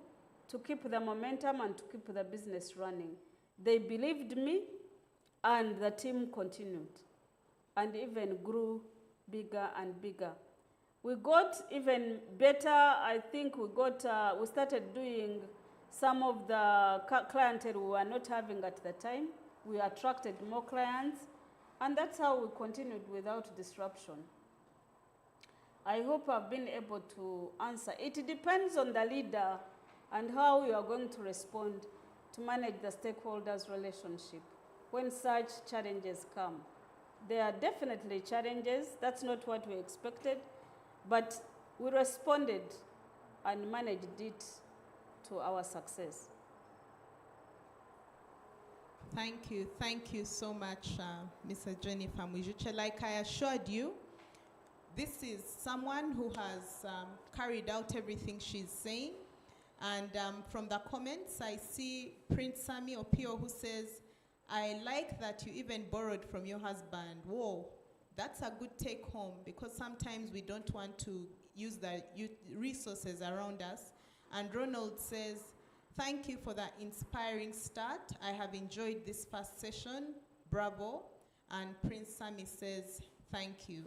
to keep the momentum and to keep the business running. They believed me, and the team continued and even grew bigger and bigger. We got even better. I think we started doing some of the clientele we were not having at the time. We attracted more clients, and that's how we continued without disruption. I hope I've been able to answer. It depends on the leader and how you are going to respond to manage the stakeholders' relationship when such challenges come. There are definitely challenges. That's not what we expected, but we responded and managed it to our success. Thank you so much, Mr. Jennifer Mwijukye. Like I assured you, this is someone who has carried out everything she's saying. And from the comments, I see Prince Sami Opio who says, I like that you even borrowed from your husband. Whoa, that's a good take home, because sometimes we don't want to use the resources around us. And Ronald says, thank you for that inspiring start. I have enjoyed this first session. Bravo. And Prince Sami says, thank you.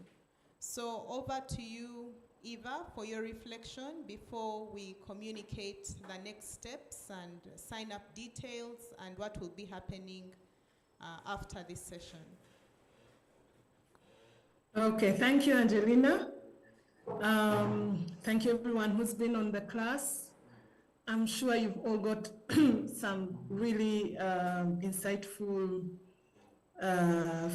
So over to you, Eva, for your reflection before we communicate the next steps and sign up details and what will be happening after this session. Okay, thank you, Angelina. Thank you everyone who's been on the class. I'm sure you've all got some really insightful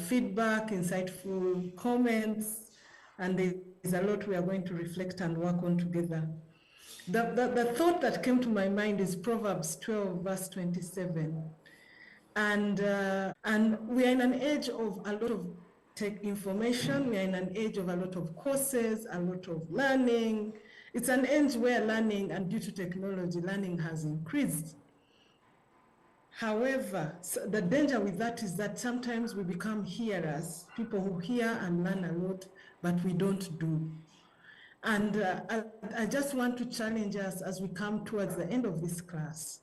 feedback, insightful comments, and there's a lot we are going to reflect and work on together. The thought that came to my mind is Proverbs 12, verse 27. And we are in an age of a lot of tech information. We are in an age of a lot of courses, a lot of learning. It's an age where learning, and due to technology, learning has increased. However, the danger with that is that sometimes we become hearers, people who hear and learn a lot, but we don't do. And I just want to challenge us as we come towards the end of this class,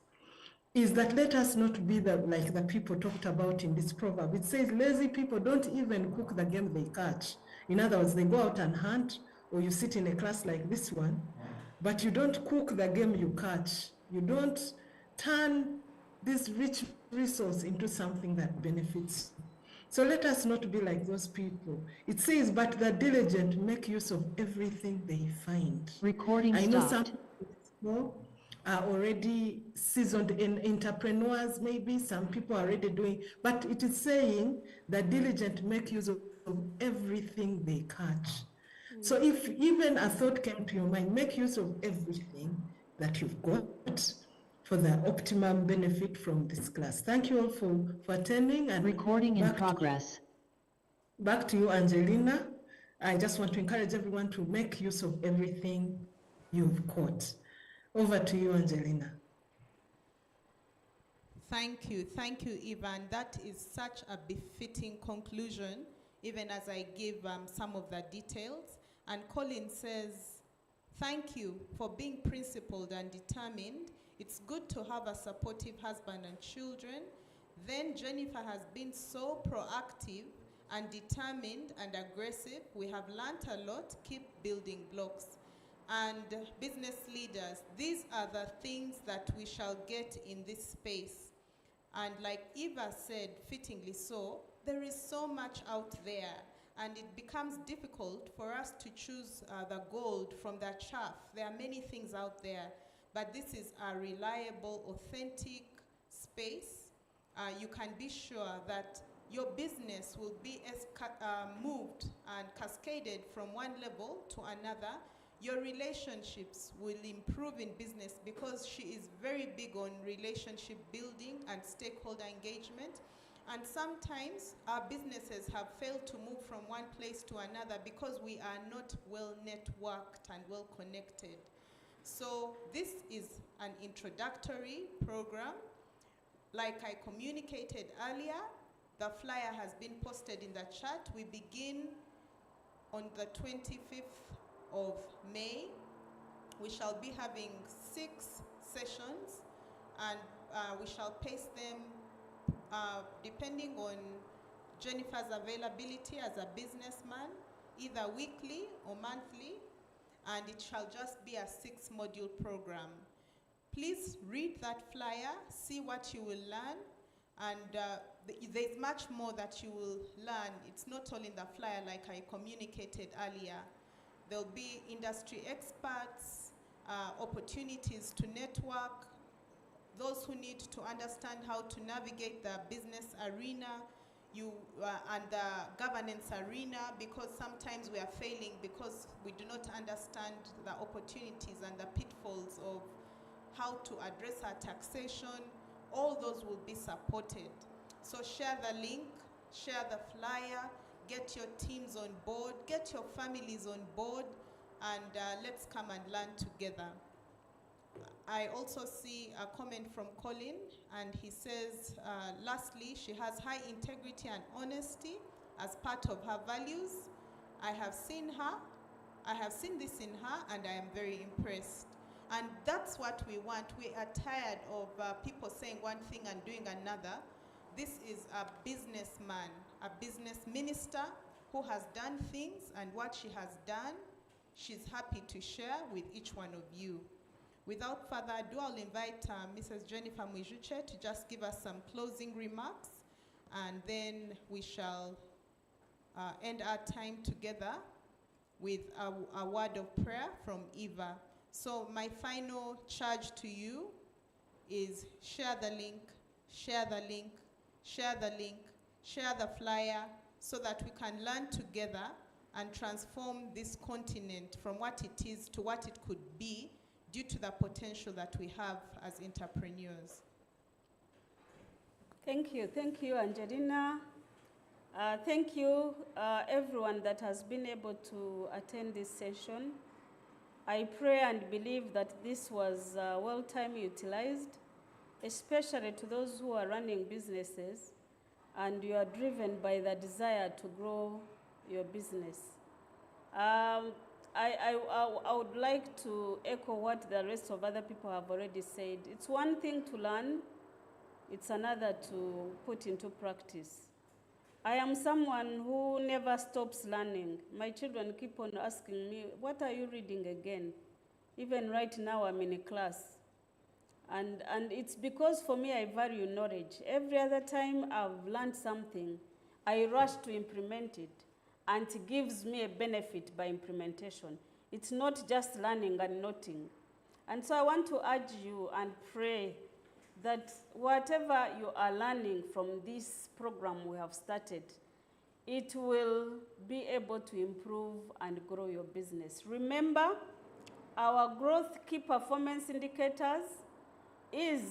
is that let us not be like the people talked about in this proverb. It says lazy people don't even cook the game they catch. In other words, they go out and hunt, or you sit in a class like this one, but you don't cook the game you catch. You don't turn this rich resource into something that benefits. So let us not be like those people. It says, but the diligent make use of everything they find. Recording I know stopped. some people are already seasoned in entrepreneurs, maybe some people are already doing, but it is saying the diligent make use of everything they catch. So if even a thought came to your mind, make use of everything that you've got for the optimum benefit from this class. Thank you all for attending. And Recording in progress. Back to you, Angelina. I just want to encourage everyone to make use of everything you've caught. Over to you, Angelina. Thank you, Ivan. That is such a befitting conclusion, even as I give some of the details. And Colin says, thank you for being principled and determined. It's good to have a supportive husband and children. Then Jennifer has been so proactive and determined and aggressive. We have learnt a lot. Keep building blocks. And business leaders, these are the things that we shall get in this space. And like Eva said, fittingly so, there is so much out there, and it becomes difficult for us to choose the gold from the chaff. There are many things out there, but this is a reliable, authentic space. You can be sure that your business will be moved and cascaded from one level to another. Your relationships will improve in business, because she is very big on relationship building and stakeholder engagement. And sometimes our businesses have failed to move from one place to another because we are not well networked and well connected. So this is an introductory program. Like I communicated earlier, the flyer has been posted in the chat. We begin on the 25th of May. We shall be having 6 sessions, and we shall pace them depending on Jennifer's availability as a businessman, either weekly or monthly. and it shall just be a 6-module program. Please read that flyer, see what you will learn, and there's much more that you will learn. It's not all in the flyer like I communicated earlier. There'll be industry experts, opportunities to network, those who need to understand how to navigate the business arena, and the governance arena, because sometimes we are failing because we do not understand the opportunities and the pitfalls of how to address our taxation. All those will be supported. So share the link, share the flyer, get your teams on board, get your families on board, and let's come and learn together. I also see a comment from Colin, and he says, lastly, she has high integrity and honesty as part of her values. I have seen this in her, and I am very impressed. And that's what we want. We are tired of people saying one thing and doing another. This is a businessman, a business minister who has done things, and what she has done, she's happy to share with each one of you. Without further ado, I'll invite Mrs. Jennifer Mwijukye to just give us some closing remarks, and then we shall end our time together with a word of prayer from Eva. So my final charge to you is share the link, share the link, share the link, share the flyer, so that we can learn together and transform this continent from what it is to what it could be, due to the potential that we have as entrepreneurs. Thank you, Angelina. Thank you, everyone that has been able to attend this session. I pray and believe that this was well time utilized, especially to those who are running businesses and you are driven by the desire to grow your business. I would like to echo what the rest of other people have already said. It's one thing to learn, it's another to put into practice. I am someone who never stops learning. My children keep on asking me, what are you reading again? Even right now I'm in a class. And it's because for me I value knowledge. Every other time I've learned something, I rush to implement it. And it gives me a benefit by implementation. It's not just learning and noting. And so I want to urge you and pray that whatever you are learning from this program we have started, it will be able to improve and grow your business. Remember, our growth key performance indicators is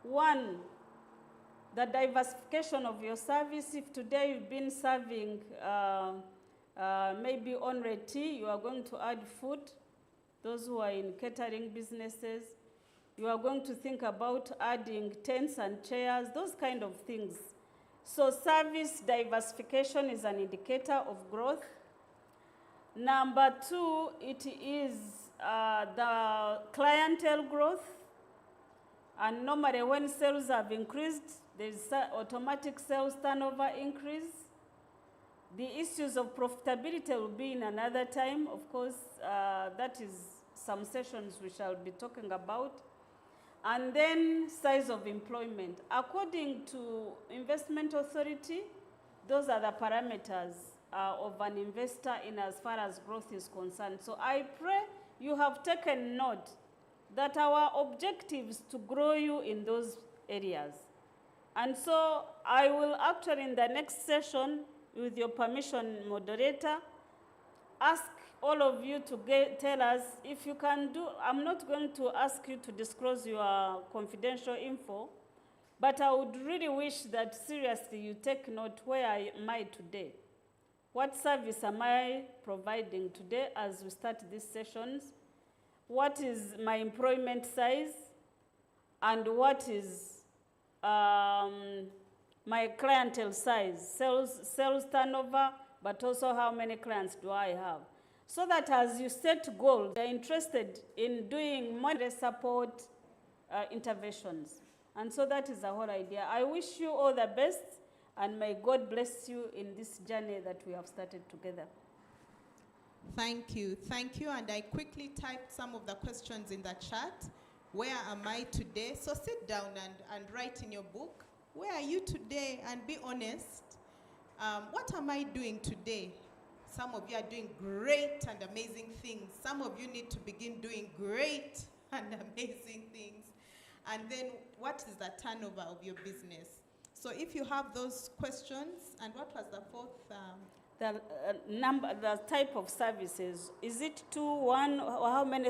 1, the diversification of your service. If today you've been serving maybe on-red tea, you are going to add food. Those who are in catering businesses, you are going to think about adding tents and chairs, those kind of things. So service diversification is an indicator of growth. Number 2, it is the clientele growth. And normally when sales have increased, there is automatic sales turnover increase. The issues of profitability will be in another time. Of course, that is some sessions we shall be talking about. And then size of employment. According to Investment Authority, those are the parameters of an investor in as far as growth is concerned. So I pray you have taken note that our objective is to grow you in those areas. And so I will actually, in the next session, with your permission, moderator, ask all of you to tell us if you can do. I'm not going to ask you to disclose your confidential info, but I would really wish that seriously you take note, where am I today? What service am I providing today as we start these sessions? What is my employment size? And what is my clientele size, sales turnover, but also how many clients do I have? So that as you set goals, they're interested in doing more support interventions. And so that is the whole idea. I wish you all the best, and may God bless you in this journey that we have started together. Thank you. Thank you. And I quickly typed some of the questions in the chat. Where am I today? So sit down and write in your book. Where are you today? And be honest. What am I doing today? Some of you are doing great and amazing things. Some of you need to begin doing great and amazing things. And then what is the turnover of your business? So if you have those questions, and what was the fourth? The type of services, is it 2, 1, or how many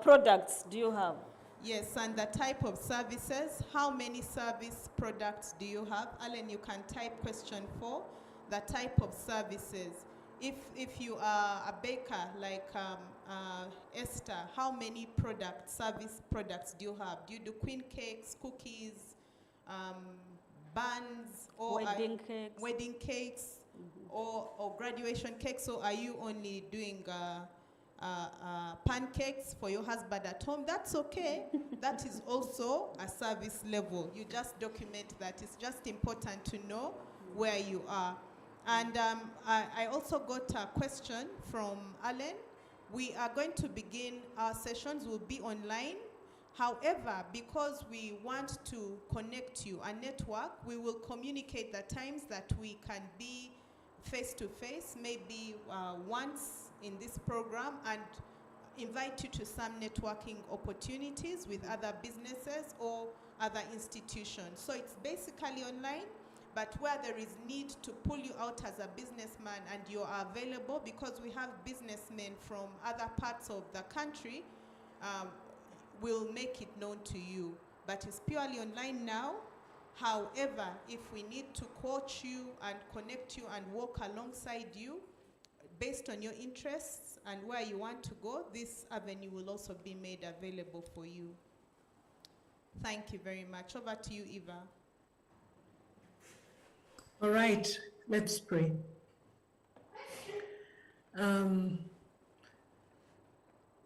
products do you have? Yes, and the type of services, how many service products do you have? Alan, you can type question 4, the type of services. If you are a baker like Esther, how many service products do you have? Do you do queen cakes, cookies, buns, or wedding cakes, or graduation cakes, or are you only doing pancakes for your husband at home? That's okay. That is also a service level. You just document that. It's just important to know where you are. And I also got a question from Alan. We are going to begin, our sessions will be online. However, because we want to connect you and network, we will communicate the times that we can be face-to-face, maybe once in this program, and invite you to some networking opportunities with other businesses or other institutions. So it's basically online, but where there is need to pull you out as a businessman and you are available, because we have businessmen from other parts of the country, we'll make it known to you. But it's purely online now. However, if we need to coach you and connect you and walk alongside you, based on your interests and where you want to go, this avenue will also be made available for you. Thank you very much. Over to you, Eva. All right, let's pray.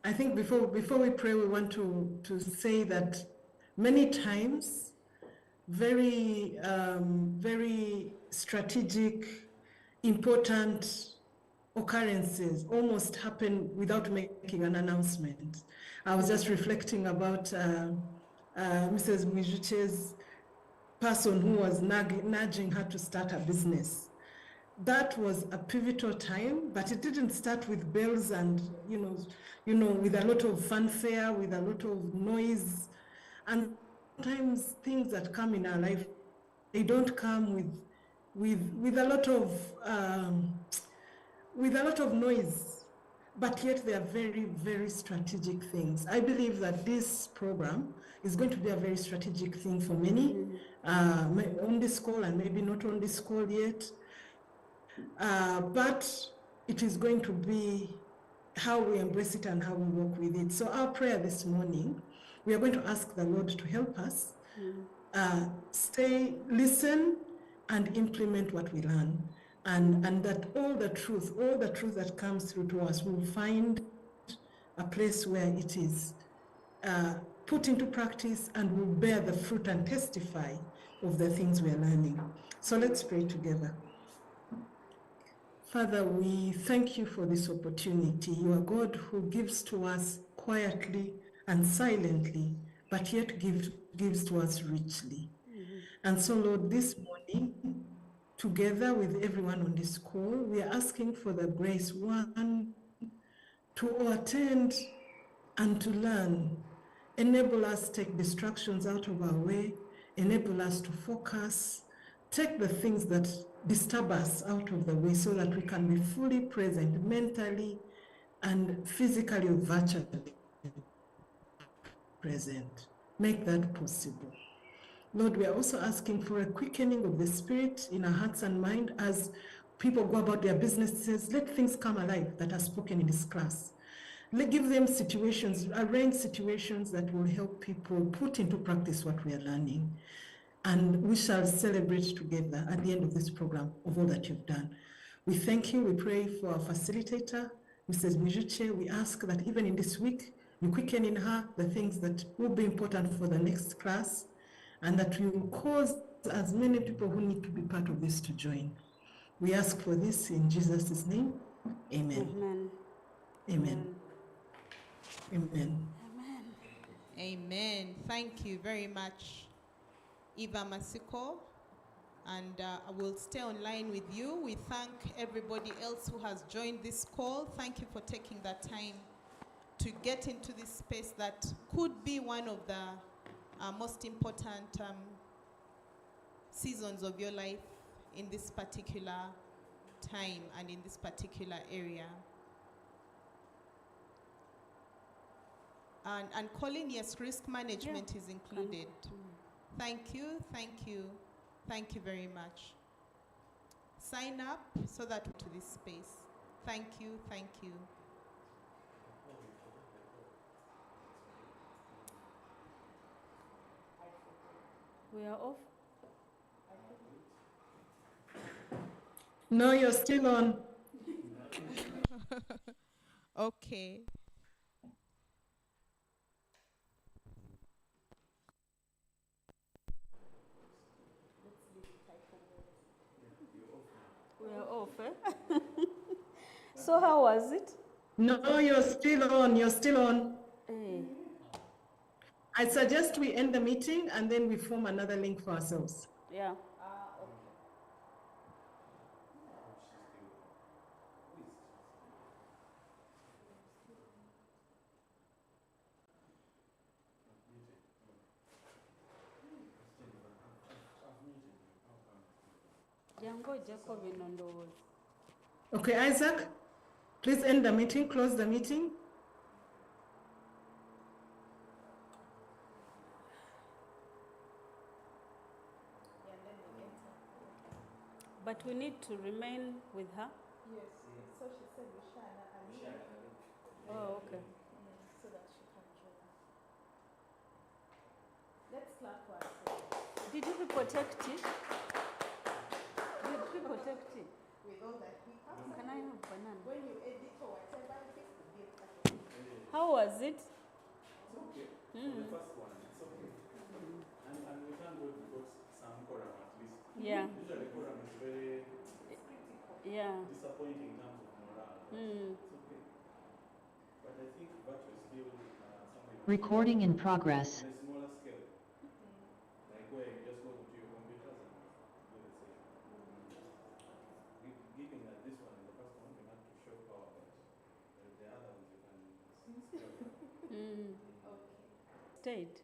I think before we pray, we want to say that many times, very strategic, important occurrences almost happen without making an announcement. I was just reflecting about Mrs. Mwijukye's person who was nudging her to start a business. That was a pivotal time, but it didn't start with bells and with a lot of fanfare, with a lot of noise. And sometimes things that come in our life, they don't come with a lot of noise, but yet they are very, very strategic things. I believe that this program is going to be a very strategic thing for many on this call, and maybe not on this call yet. But it is going to be how we embrace it and how we work with it. So our prayer this morning, we are going to ask the Lord to help us listen and implement what we learn, and that all the truth that comes through to us will find a place where it is put into practice and will bear the fruit and testify of the things we are learning. So let's pray together. Father, we thank you for this opportunity. You are God who gives to us quietly and silently, but yet gives to us richly. And so, Lord, this morning, together with everyone on this call, we are asking for the grace, one, to attend and to learn. Enable us to take distractions out of our way. Enable us to focus. Take the things that disturb us out of the way so that we can be fully present mentally and physically or virtually present. Make that possible. Lord, we are also asking for a quickening of the spirit in our hearts and mind as people go about their businesses. Let things come alive that are spoken in this class. Give them situations, arrange situations that will help people put into practice what we are learning. And we shall celebrate together at the end of this program of all that you've done. We thank you. We pray for our facilitator, Mrs. Mwijukye. We ask that even in this week, you quicken in her the things that will be important for the next class, and that we will cause as many people who need to be part of this to join. We ask for this in Jesus' name. Amen. Amen. Amen. Amen. Amen. Amen. Thank you very much, Eva Masiko. And I will stay online with you. We thank everybody else who has joined this call. Thank you for taking that time to get into this space that could be one of the most important seasons of your life in this particular time and in this particular area. And Colin, yes, risk management is included. Thank you, thank you, thank you very much. Sign up so that to this space. Thank you, thank you. We are off. No, you're still on. Okay. We are off, eh? So how was it? No, you're still on. You're still on. Hey. I suggest we end the meeting and then we form another link for ourselves. Yeah. Okay, Isaac, please end the meeting, close the meeting. But we need to remain with her. Yes, so she said we share Oh, okay. so that she can join. Let's clap for ourselves. Did you people take tea? Did people take tea? With all that hiccups, Can I have banana? when you edit or whatever, it could be a How was it? It's okay. For the first one, it's okay. And we thank God we got some quorum at least. Yeah. Usually quorum is very Yeah. disappointing in terms of morale. But it's okay. But I think virtual skill something Recording in progress. on a smaller scale. Like where you just go to your computers and do the same. Given that this one is the first one, you have to show power, but the other ones you can scale down. Stayed.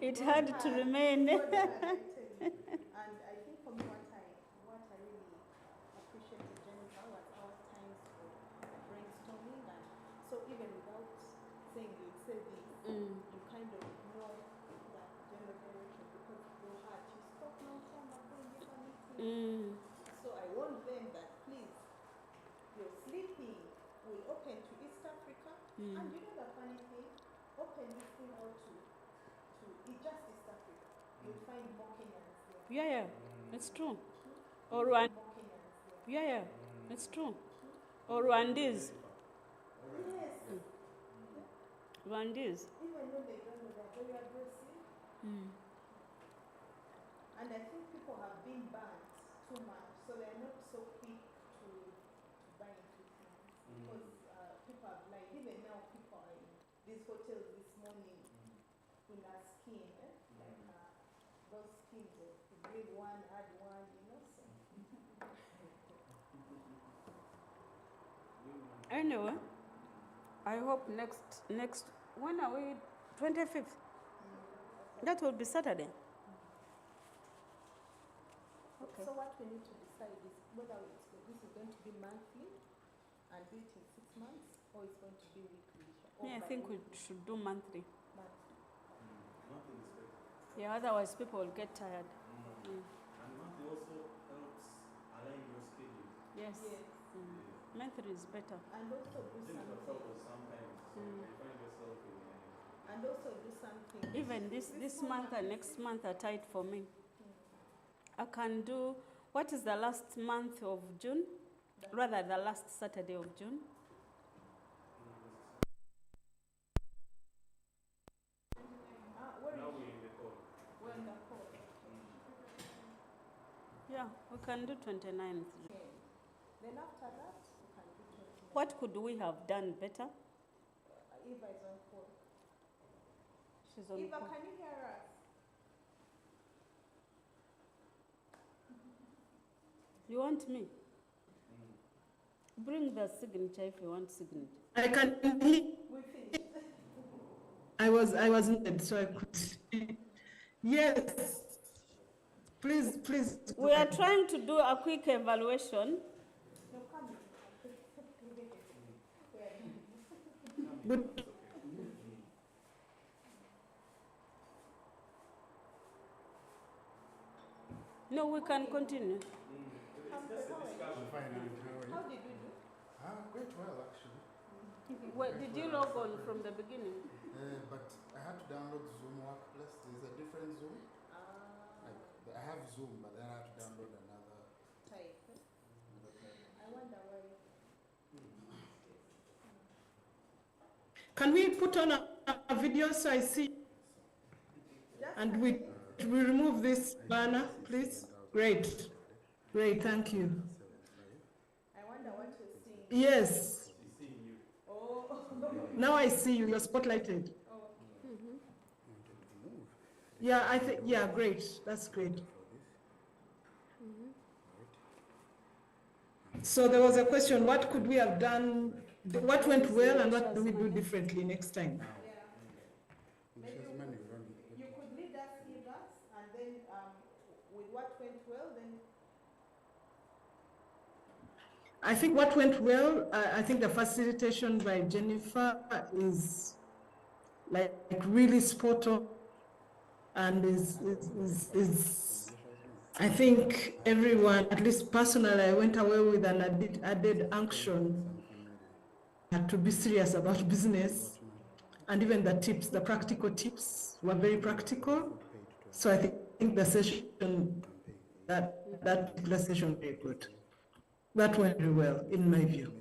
It had to remain. And I think for me, what I really appreciated, Jennifer, was our times for brainstorming. And so even without saying you'd say this, you kind of know that general direction because your heart, you spoke long time ago in this meeting. So I warned them that please, you're sleeping. We'll open to East Africa. And you know the funny thing? Open this thing out to just East Africa. You'll find more Kenyans there. Yeah, it's true. Or Rwanda. More Kenyans there. Yeah, it's true. Or Rwandese. Yes. Rwandese. Even though they don't know, they're very aggressive. And I think people have been burnt too much, so they're not so quick to buy into things. Because people have lied. Even now, people are in these hotels this morning in our skin, like those skins of grade one, add one, you know. So. Anyway, I hope next, when are we? 25th? That will be Saturday. Okay. So what we need to decide is whether this is going to be monthly and do it in 6 months, or it's going to be weekly. or Yeah, I think we should do monthly. monthly. Nothing is better. Yeah, otherwise people will get tired. And monthly also helps align your schedule. Yes. Yes. Monthly is better. And also do Jennifer something. travels sometimes, so you find yourself in a... And also do something. Even this month and next month are tight for me. I can do, what is the last month of June? Rather, the last Saturday of June. Where Now is we're in the call. we're in the call. can do 29th. Then after that, we can do 29. What could we have done better? Eva is on call. She's on Eva, call. can you hear us? You want me? Bring the signature if you want signature. I can hear. We finished. I was muted, so I could. Yes. Please. We are trying to do a quick evaluation. No, come. Good. No, we can continue. How did we do? Quite well, actually. Well, did you log on from the beginning? But I had to download Zoom Workplace. There's a different Zoom. Like, I have Zoom, but then I have to download another. Type. I wonder why. Can we put on a video so I see? And we remove this banner, please? Great, thank you. I wonder what you're seeing. Yes. Oh. Now I see you, you're spotlighted. Oh. Yeah, I think, yeah, great, that's great. So there was a question, what could we have done, what went well and what do we do differently next time? Maybe you could lead us, Eva, and then with what went well, then. I think what went well, I think the facilitation by Jennifer is like really spot on, and is I think everyone, at least personally, I went away with an added unction to be serious about business, and even the tips, the practical tips were very practical. So I think the session, that particular session, very good. That went very well, in my view.